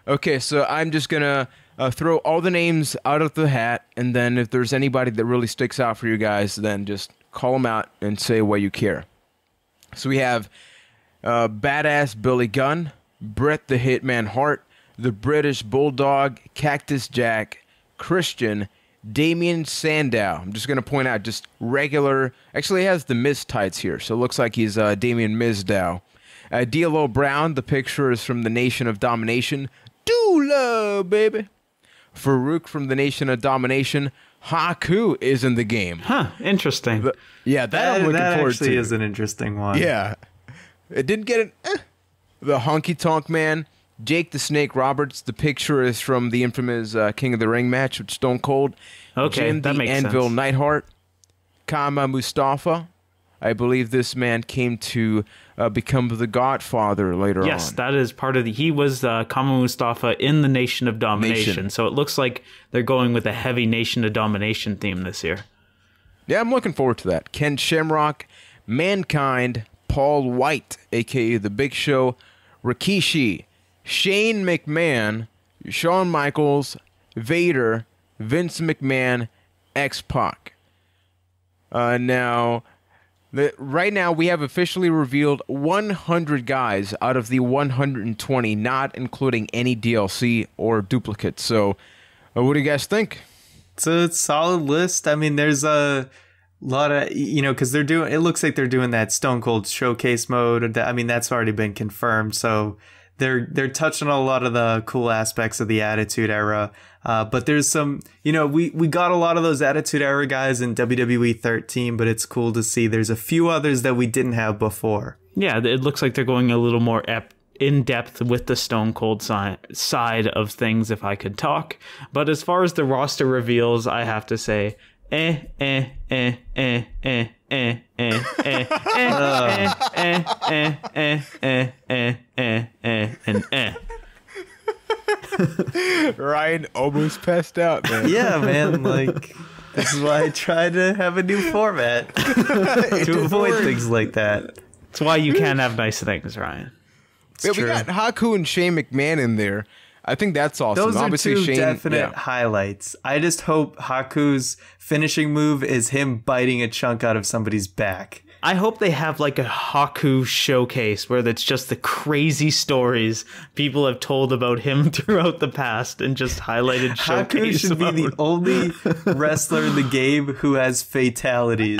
Okay, so I'm just going to throw all the names out of the hat, and then if there's anybody that really sticks out for you guys, then just call them out and say why you care. So we have Badass Billy Gunn, Bret the Hitman Hart, the British Bulldog, Cactus Jack, Christian, Damien Sandow. I'm just going to point out just regular... Actually, he has the Miz tights here, so it looks like he's Damien Mizdow. D'Lo Brown, the picture is from the Nation of Domination. Dula, baby. Farouk from the Nation of Domination. Haku is in the game. Huh, interesting. That I'm looking forward to. That actually is an interesting one. Yeah. It didn't get an The Honky Tonk Man. Jake the Snake Roberts. The picture is from the infamous King of the Ring match with Stone Cold. Okay, Jim that the makes Anvil sense. Neidhart. Kama Mustafa. I believe this man came to become the Godfather later on. Yes, that is part of the... He was Kama Mustafa in the Nation of Domination. So it looks like they're going with a heavy Nation of Domination theme this year. Yeah, I'm looking forward to that. Ken Shamrock, Mankind, Paul White, a.k.a. The Big Show, Rikishi, Shane McMahon, Shawn Michaels, Vader, Vince McMahon, X-Pac. Right now, we have officially revealed 100 guys out of the 120, not including any DLC or duplicates. So, what do you guys think? It's a solid list. I mean, there's a lot of, because it looks like they're doing that Stone Cold Showcase mode. I mean, that's already been confirmed. So they're touching on a lot of the cool aspects of the Attitude Era. But there's some, we got a lot of those Attitude Era guys in WWE 13, but it's cool to see there's a few others that we didn't have before. Yeah, it looks like they're going a little more in depth with the Stone Cold side of things, if I could talk. But as far as the roster reveals, I have to say, Ryan almost passed out, man. Yeah, man. This is why I try to have a new format to avoid things like that. That's why you can't have nice things, Ryan. Yeah, we got Haku and Shane McMahon in there. I think that's awesome. Those are Obviously, two Shane, definite highlights. I just hope Haku's finishing move is him biting a chunk out of somebody's back. I hope they have like a Haku showcase where that's just the crazy stories people have told about him throughout the past and just highlighted showcase. Haku should be the only wrestler in the game who has fatalities.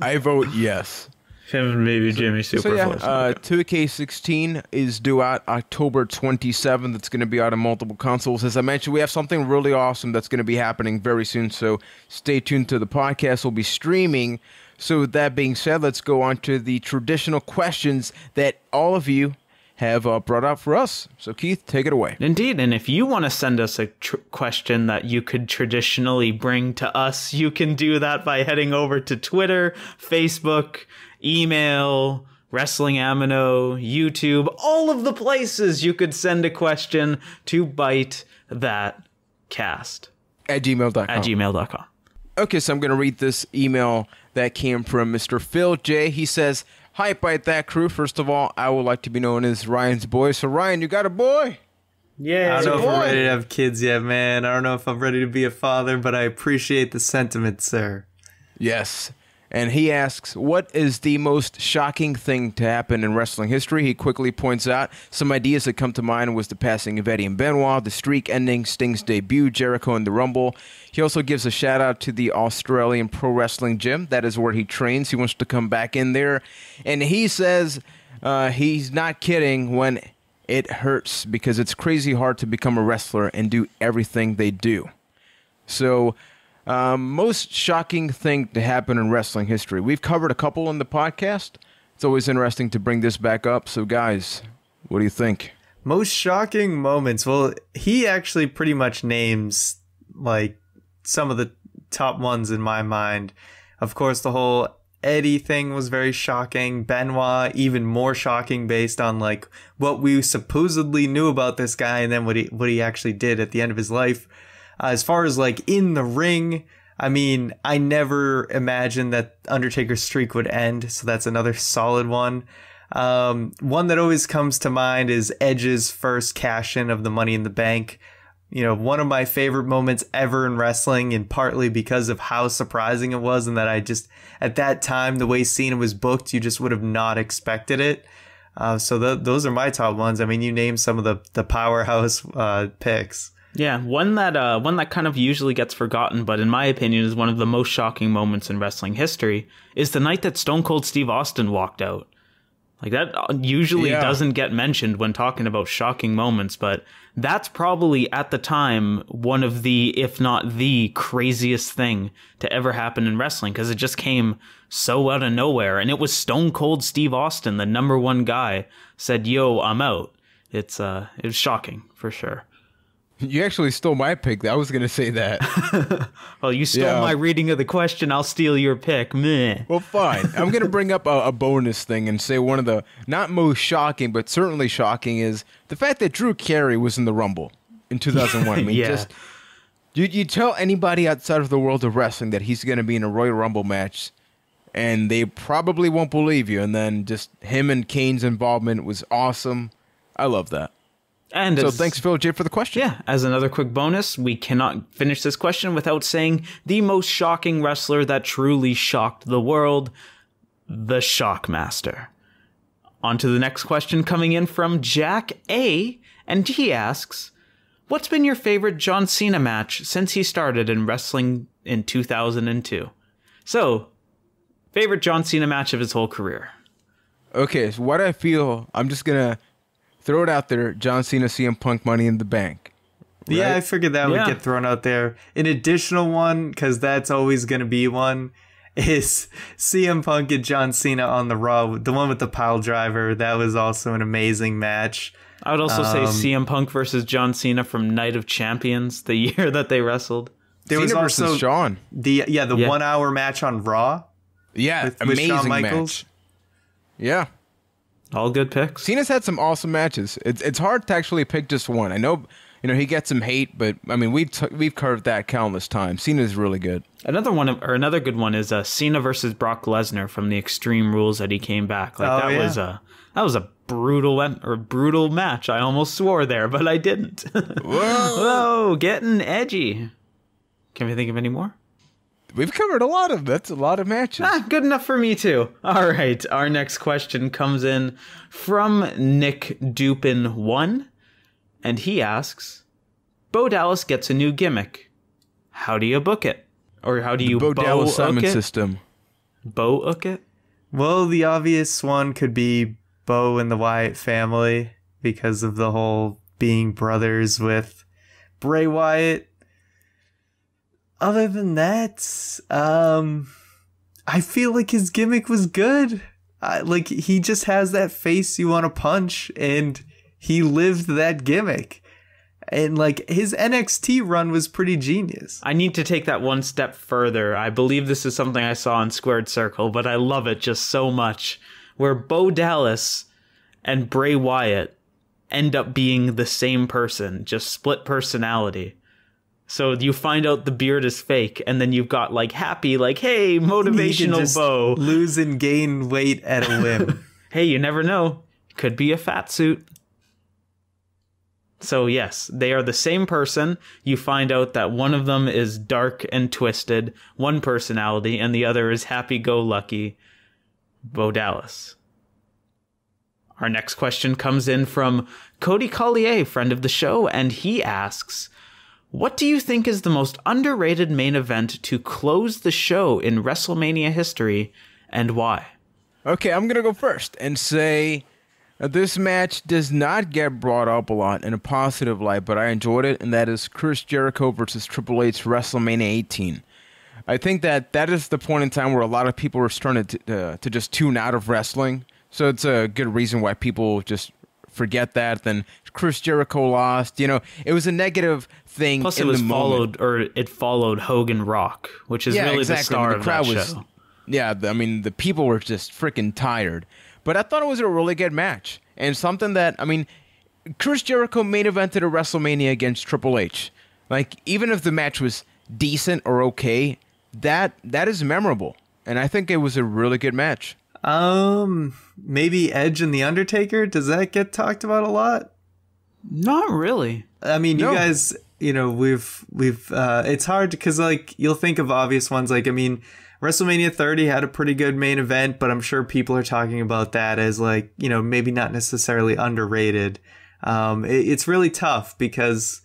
I vote yes. Him and maybe Jimmy Superfly. 2K16 is due out October 27th. It's going to be out on multiple consoles. As I mentioned, we have something really awesome that's going to be happening very soon, so stay tuned to the podcast. We'll be streaming. So with that being said, let's go on to the traditional questions that all of you have brought up for us. So Keith, take it away. Indeed, and if you want to send us a question that you could traditionally bring to us, you can do that by heading over to Twitter, Facebook, email, Wrestling Amino, YouTube, all of the places you could send a question to Byte That Cast at gmail.com. Okay, so I'm going to read this email that came from Mr. Phil J. He says, "Hi, Byte That crew. First of all, I would like to be known as Ryan's boy. So, Ryan, you got a boy?" Yeah. I don't know if I'm ready to have kids yet, man. I don't know if I'm ready to be a father, but I appreciate the sentiment, sir. Yes. And he asks, what is the most shocking thing to happen in wrestling history? He quickly points out some ideas that come to mind was the passing of Eddie and Benoit, the streak ending, Sting's debut, Jericho in the Rumble. He also gives a shout out to the Australian Pro Wrestling Gym. That is where he trains. He wants to come back in there. And he says he's not kidding when it hurts because it's crazy hard to become a wrestler and do everything they do. So... most shocking thing to happen in wrestling history. We've covered a couple in the podcast. It's always interesting to bring this back up. So, guys, what do you think? Most shocking moments. Well, he actually pretty much names some of the top ones in my mind. Of course, the whole Eddie thing was very shocking. Benoit, even more shocking based on like what we supposedly knew about this guy and then what he actually did at the end of his life. As far as like in the ring, I mean, I never imagined that Undertaker's streak would end, so that's another solid one. One that always comes to mind is Edge's first cash-in of the Money in the Bank. You know, one of my favorite moments ever in wrestling, and partly because of how surprising it was, and that I just, at that time, the way Cena was booked, you just would have not expected it. So those are my top ones. I mean, you named some of the powerhouse picks. Yeah, one that kind of usually gets forgotten, but in my opinion is one of the most shocking moments in wrestling history, is the night that Stone Cold Steve Austin walked out. Like, that usually doesn't get mentioned when talking about shocking moments, but that's probably, at the time, one of the, if not the craziest thing to ever happen in wrestling, because it just came so out of nowhere, and it was Stone Cold Steve Austin, the number one guy, said, "Yo, I'm out." It was shocking, for sure. You actually stole my pick. I was going to say that. Well, you stole my reading of the question. I'll steal your pick. Meh. Well, fine. I'm going to bring up a bonus thing and say one of the not most shocking, but certainly shocking is the fact that Drew Carey was in the Rumble in 2001. I mean, just you tell anybody outside of the world of wrestling that he's going to be in a Royal Rumble match, and they probably won't believe you. And then just him and Kane's involvement was awesome. I love that. And so thanks, Phil J, for the question. Yeah, as another quick bonus, we cannot finish this question without saying the most shocking wrestler that truly shocked the world, the Shockmaster. On to the next question coming in from Jack A, and he asks, what's been your favorite John Cena match since he started in wrestling in 2002? So, favorite John Cena match of his whole career. Okay, so what I feel, I'm just going to throw it out there, John Cena, CM Punk, Money in the Bank. Right? Yeah, I figured that would get thrown out there. An additional one, because that's always going to be one, is CM Punk and John Cena on the Raw. The one with the pile driver. That was also an amazing match. I would also say CM Punk versus John Cena from Night of Champions, the year that they wrestled. There Cena was also versus Shawn. The 1 hour match on Raw. Yeah, with amazing Shawn Michaels. match. Yeah. All good picks. Cena's had some awesome matches. It's hard to actually pick just one. I know, he gets some hate, but I mean, we've covered that countless times. Cena's really good. Another good one is Cena versus Brock Lesnar from the Extreme Rules that he came back. Like that was a brutal match. I almost swore there, but I didn't. Whoa, getting edgy. Can we think of any more? We've covered that's a lot of matches. Good enough for me too. All right, our next question comes in from Nick Dupin 1, and he asks, Bo Dallas gets a new gimmick. How do you book it? Or how do you Bo Dallas Simon system? Bo-ook it? Well, the obvious one could be Bo and the Wyatt family because of the whole being brothers with Bray Wyatt. Other than that, I feel like his gimmick was good. Like, he just has that face you want to punch, and he lived that gimmick. And, like, his NXT run was pretty genius. I need to take that one step further. I believe this is something I saw in Squared Circle, but I love it just so much. Where Bo Dallas and Bray Wyatt end up being the same person, just split personality. So you find out the beard is fake, and then you've got like happy, like, hey, motivational Bo. Lose and gain weight at a whim. Hey, you never know. Could be a fat suit. So yes, they are the same person. You find out that one of them is dark and twisted, one personality, and the other is happy-go-lucky, Bo Dallas. Our next question comes in from Cody Collier, friend of the show, and he asks, what do you think is the most underrated main event to close the show in WrestleMania history, and why? Okay, I'm going to go first and say this match does not get brought up a lot in a positive light, but I enjoyed it, and that is Chris Jericho versus Triple H WrestleMania 18. I think that is the point in time where a lot of people are starting to just tune out of wrestling, so it's a good reason why people just forget that. Then Chris Jericho lost. It was a negative thing. Plus, it followed Hogan Rock, which is really the star of that show. Yeah, I mean, the people were just freaking tired. But I thought it was a really good match. And something that, I mean, Chris Jericho main evented a WrestleMania against Triple H. Like, even if the match was decent or okay, that is memorable. And I think it was a really good match. Maybe Edge and The Undertaker? Does that get talked about a lot? Not really. I mean, No. you guys, you know, we've it's hard because, like, you'll think of obvious ones. Like, I mean, WrestleMania 30 had a pretty good main event, but I'm sure people are talking about that as, like, you know, maybe not necessarily underrated. It's really tough because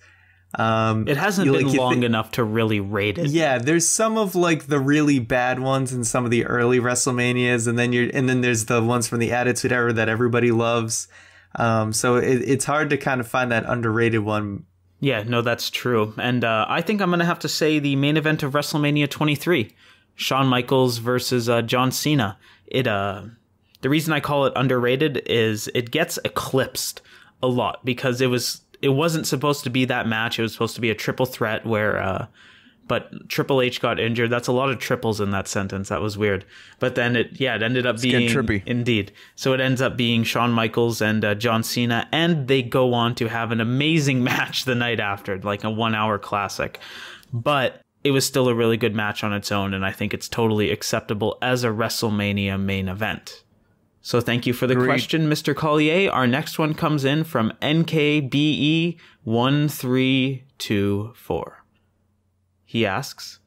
It hasn't been long enough to really rate it. yeah, there's some of like the really bad ones in some of the early WrestleManias, and then there's the ones from the Attitude Era that everybody loves. So it's hard to kind of find that underrated one. Yeah, no, that's true. And I think I'm going to have to say the main event of WrestleMania 23, Shawn Michaels versus John Cena. The reason I call it underrated is it gets eclipsed a lot because it wasn't supposed to be that match. It was supposed to be a triple threat where, but Triple H got injured. That's a lot of triples in that sentence. That was weird. But then it ended up being trippy. Indeed. So it ends up being Shawn Michaels and John Cena, and they go on to have an amazing match the night after, like a 1 hour classic. But it was still a really good match on its own, and I think it's totally acceptable as a WrestleMania main event. So thank you for the question, Mr. Collier. Our next one comes in from NKBE1324. He asks,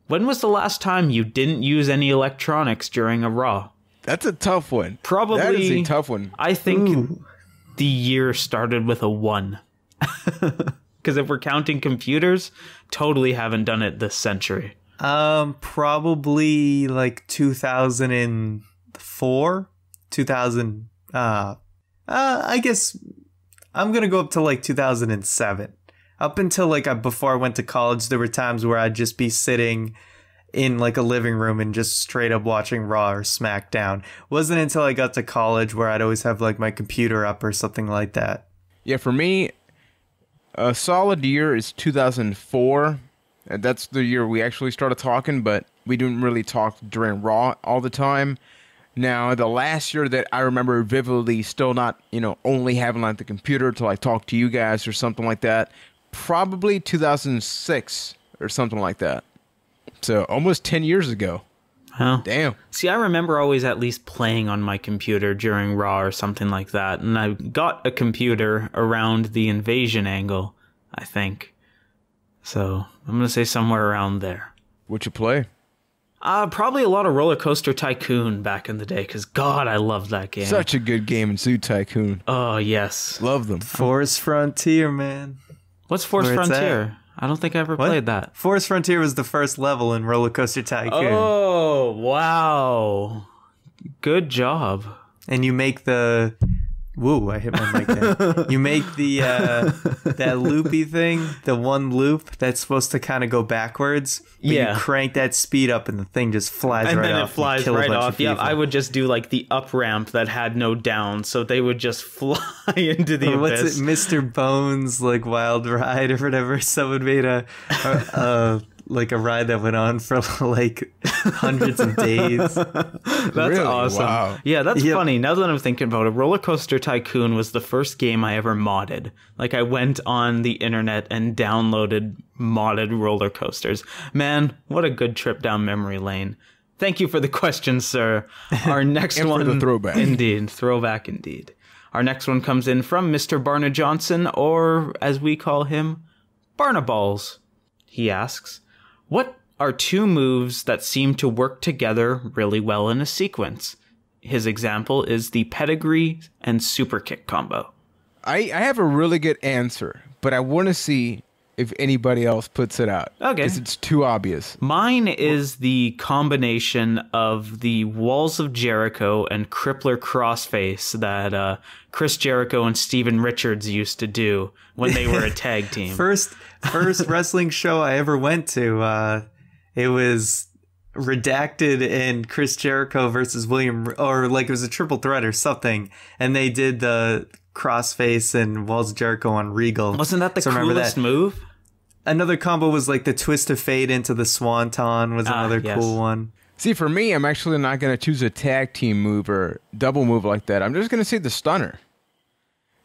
when was the last time you didn't use any electronics during a Raw? That's a tough one. Probably. That is a tough one. I think the year started with a 1. Because if we're counting computers, totally haven't done it this century. Probably like 2004. 2000 I guess I'm gonna go up to like 2007. Up until like before I went to college, there were times where I'd just be sitting in like a living room and just straight up watching Raw or SmackDown. Wasn't until I got to college where I'd always have like my computer up or something like that. Yeah, for me, a solid year is 2004. And that's the year we actually started talking, but we didn't really talk during Raw all the time. Now, the last year that I remember vividly, still not, only having like the computer to like talk to you guys or something like that, probably 2006 or something like that. So almost 10 years ago. Huh. Damn. See, I remember always at least playing on my computer during Raw or something like that. And I got a computer around the invasion angle, I think. So I'm going to say somewhere around there. What'd you play? Probably a lot of Roller Coaster Tycoon back in the day, because God, I loved that game. Such a good game in Zoo Tycoon. Oh, yes. Love them. Force Frontier, man. What's Force Frontier? I don't think I ever played that. Force Frontier was the first level in Roller Coaster Tycoon. Oh, wow. Good job. And you make the... Woo, I hit my mic there. You make the that loopy thing, the one loop that's supposed to kind of go backwards. But Yeah. You crank that speed up and the thing just flies right off. And then it flies right off. Yeah, I would just do like the up ramp that had no down, so they would just fly into the abyss. What's it, Mr. Bones, like Wild Ride or whatever? Someone made a ride that went on for like hundreds of days. That's Really? awesome. Wow. Yeah, that's funny. Now that I'm thinking about it, Roller Coaster Tycoon was the first game I ever modded. Like, I went on the internet and downloaded modded roller coasters. Man, what a good trip down memory lane. Thank you for the question, sir. Our next And one... for the throwback. Indeed. Throwback indeed. Our next one comes in from Mr. Barna Johnson, or as we call him, Barnaballs. He asks, what are two moves that seem to work together really well in a sequence? His example is the pedigree and super kick combo. I have a really good answer, but I want to see if anybody else puts it out. Okay. Because it's too obvious. Mine is the combination of the Walls of Jericho and Crippler Crossface that Chris Jericho and Steven Richards used to do when they were a tag team. First wrestling show I ever went to, it was Redacted and Chris Jericho versus William, or like it was a triple threat or something, and they did the Crossface and Walls of Jericho on Regal. Wasn't that the coolest move? Another combo was like the Twist of Fate into the Swanton was another yes. cool one. See, for me, I'm actually not going to choose a tag team move or double move like that. I'm just going to say the stunner.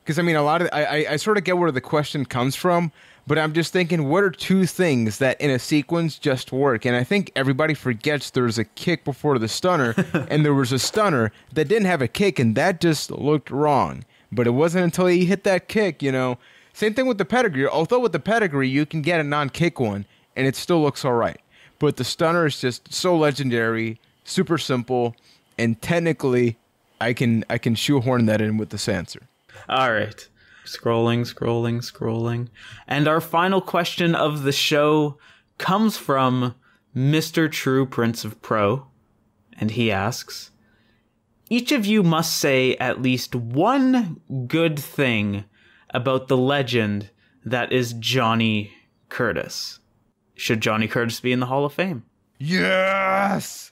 Because, I mean, I sort of get where the question comes from, but I'm just thinking, what are two things that in a sequence just work? And I think everybody forgets there's a kick before the stunner, and there was a stunner that didn't have a kick, and that just looked wrong. But it wasn't until he hit that kick, you know. Same thing with the pedigree. Although with the pedigree, you can get a non-kick one, and it still looks all right. But the stunner is just so legendary, super simple, and technically, I can shoehorn that in with this answer. All right. Scrolling. And our final question of the show comes from Mr. True Prince of Pro. And he asks, each of you must say at least one good thing about the legend that is Johnny Curtis. Should Johnny Curtis be in the Hall of Fame? Yes!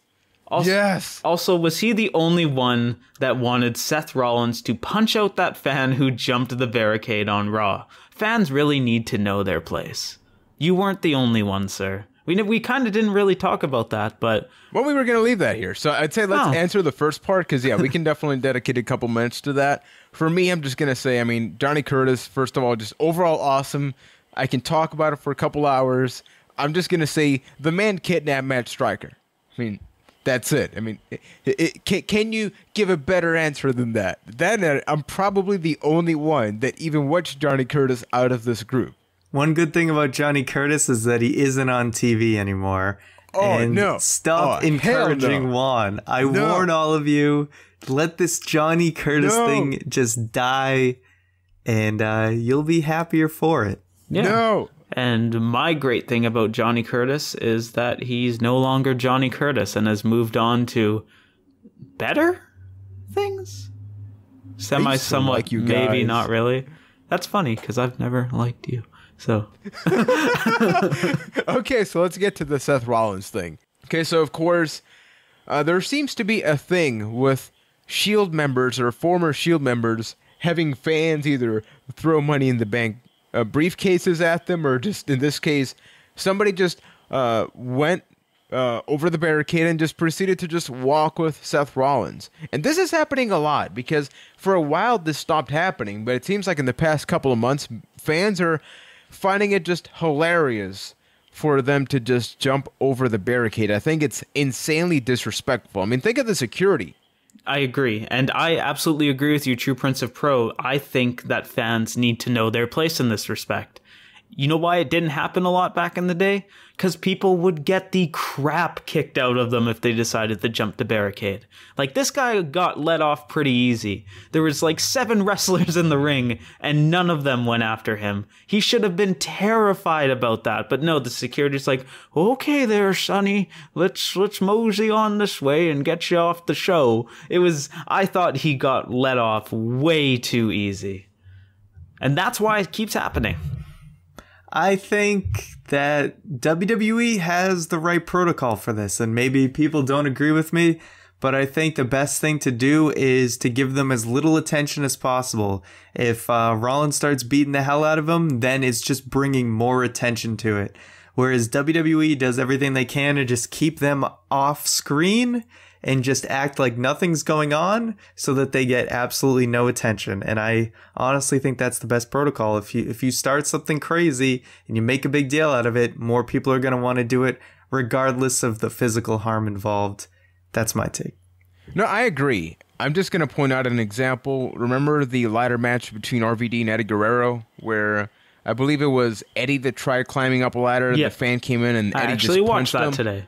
Yes! Also, was he the only one that wanted Seth Rollins to punch out that fan who jumped the barricade on Raw? Fans really need to know their place. You weren't the only one, sir. We kind of didn't really talk about that, but... Well, we were going to leave that here. So I'd say let's answer the first part, because, yeah, we can definitely dedicate a couple minutes to that. For me, I'm just going to say, I mean, Johnny Curtis, first of all, just overall awesome. I can talk about it for a couple hours. I'm just going to say the man kidnapped Matt Striker. I mean, that's it. I mean, can you give a better answer than that? I'm probably the only one that even watched Johnny Curtis out of this group. One good thing about Johnny Curtis is that he isn't on TV anymore. Stop encouraging Juan. I warn all of you, let this Johnny Curtis thing just die, and you'll be happier for it. Yeah. No. And my great thing about Johnny Curtis is that he's no longer Johnny Curtis and has moved on to better things? Somewhat, like you maybe guys. not really. That's funny, because I've never liked you. So. Okay, so let's get to the Seth Rollins thing. Okay, so of course, there seems to be a thing with Shield members or former Shield members having fans either throw money in the bank briefcases at them, or just in this case, somebody just went over the barricade and just proceeded to just walk with Seth Rollins. And this is happening a lot, because for a while this stopped happening, but it seems like in the past couple of months, fans are finding it just hilarious for them to just jump over the barricade. I think it's insanely disrespectful. I mean, think of the security. I agree. And I absolutely agree with you, True Prince of Pro. I think that fans need to know their place in this respect. You know why it didn't happen a lot back in the day? Because people would get the crap kicked out of them if they decided to jump the barricade. Like, this guy got let off pretty easy. There was like 7 wrestlers in the ring, and none of them went after him. He should have been terrified about that. But no, the security's like, okay there, Sonny, let's mosey on this way and get you off the show. I thought he got let off way too easy. And that's why it keeps happening. I think that WWE has the right protocol for this, and maybe people don't agree with me, but I think the best thing to do is to give them as little attention as possible. If Rollins starts beating the hell out of him, then it's just bringing more attention to it. Whereas WWE does everything they can to just keep them off screen and just act like nothing's going on so that they get absolutely no attention. And I honestly think that's the best protocol. If you start something crazy and you make a big deal out of it, more people are going to want to do it regardless of the physical harm involved. That's my take. No, I agree. I'm just going to point out an example. Remember the ladder match between RVD and Eddie Guerrero, where I believe it was Eddie that tried climbing up a ladder. Yeah. The fan came in and Eddie actually just watched punched that him. today.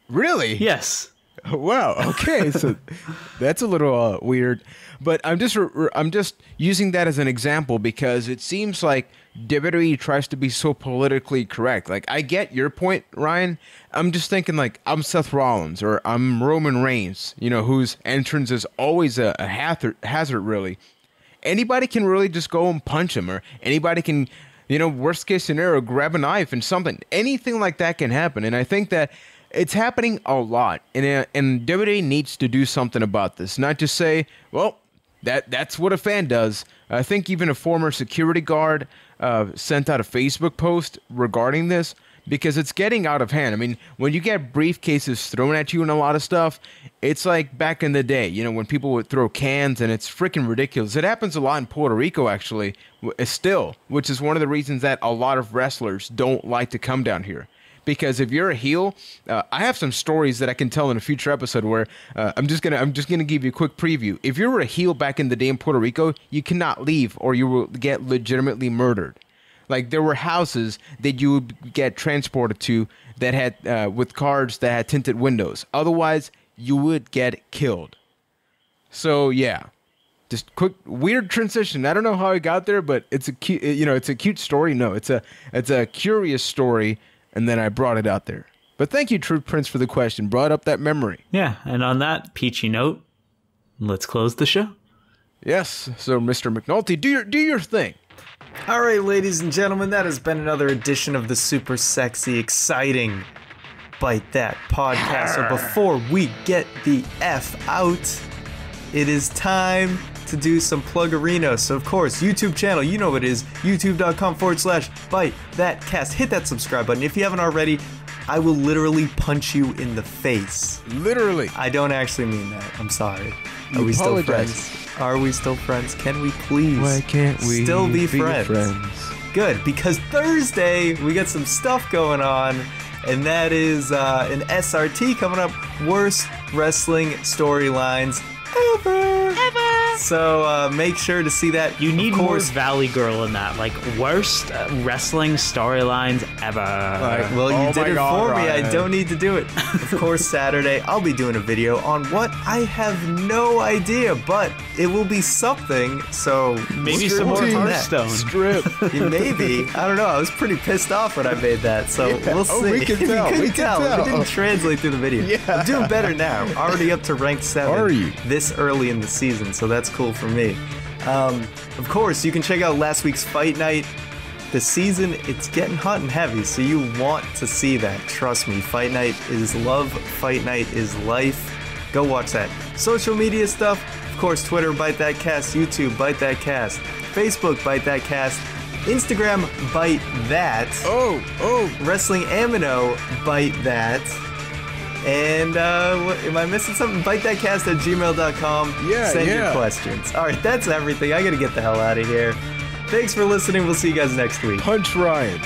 Really? Yes. Wow. Okay. So that's a little weird, but I'm just using that as an example because it seems like WWE tries to be so politically correct. Like, I get your point, Ryan. I'm just thinking like I'm Seth Rollins or I'm Roman Reigns, whose entrance is always a hazard really. Anybody can really just go and punch him, or anybody can, worst case scenario, grab a knife and something. Anything like that can happen. And I think that it's happening a lot, and WWE needs to do something about this. Not just say, well, that's what a fan does. I think even a former security guard sent out a Facebook post regarding this. because it's getting out of hand. I mean, when you get briefcases thrown at you and a lot of stuff, it's like back in the day, you know, when people would throw cans, and it's freaking ridiculous. It happens a lot in Puerto Rico, actually, still, which is one of the reasons that a lot of wrestlers don't like to come down here. Because if you're a heel, I have some stories that I can tell in a future episode where I'm just gonna give you a quick preview. If you were a heel back in the day in Puerto Rico, you cannot leave or you will get legitimately murdered. Like, there were houses that you would get transported to that had with cars that had tinted windows. Otherwise, you would get killed. So yeah, just quick weird transition. I don't know how I got there, but it's a cute, it's a cute story. No, it's a curious story. And then I brought it out there. But thank you, Truth Prince, for the question. Brought up that memory. Yeah, and on that peachy note, let's close the show. Yes, so Mr. McNulty, do your thing. All right, ladies and gentlemen, that has been another edition of the super sexy, exciting Byte That podcast. So before we get the F out, it is time to do some pluggerinos. So of course, YouTube channel, you know what it is, youtube.com/Byte That Cast. Hit that subscribe button. If you haven't already, I will literally punch you in the face. Literally. I don't actually mean that. I'm sorry. Are we still friends? Are we still friends? Can we please? Why can't we still be friends? Good, because Thursday we got some stuff going on, and that is an SRT coming up. Worst wrestling storylines ever. So make sure to see that. You need more Valley Girl in that. Like, worst wrestling storylines ever. Well, you did it for me. I don't need to do it. Of course, Saturday, I'll be doing a video on what I have no idea, but it will be something. So maybe some more Hearthstone. Strip. Maybe. I don't know. I was pretty pissed off when I made that. So we'll see. We can tell. We can tell. It didn't translate through the video. Yeah. I'm doing better now. Already up to rank 7. Are you? This early in the season, so that's cool for me. Of course, you can check out last week's Fight Night. The season, it's getting hot and heavy, so you want to see that. Trust me, Fight Night is love, Fight Night is life. Go watch that. Social media stuff, of course, Twitter, Byte That Cast, YouTube, Byte That Cast, Facebook, Byte That Cast, Instagram, Byte That. Wrestling Amino, Byte That. And am I missing something? ByteThatCast@gmail.com. Send your questions. All right, that's everything. I gotta get the hell out of here. Thanks for listening. We'll see you guys next week. Punch Ryan.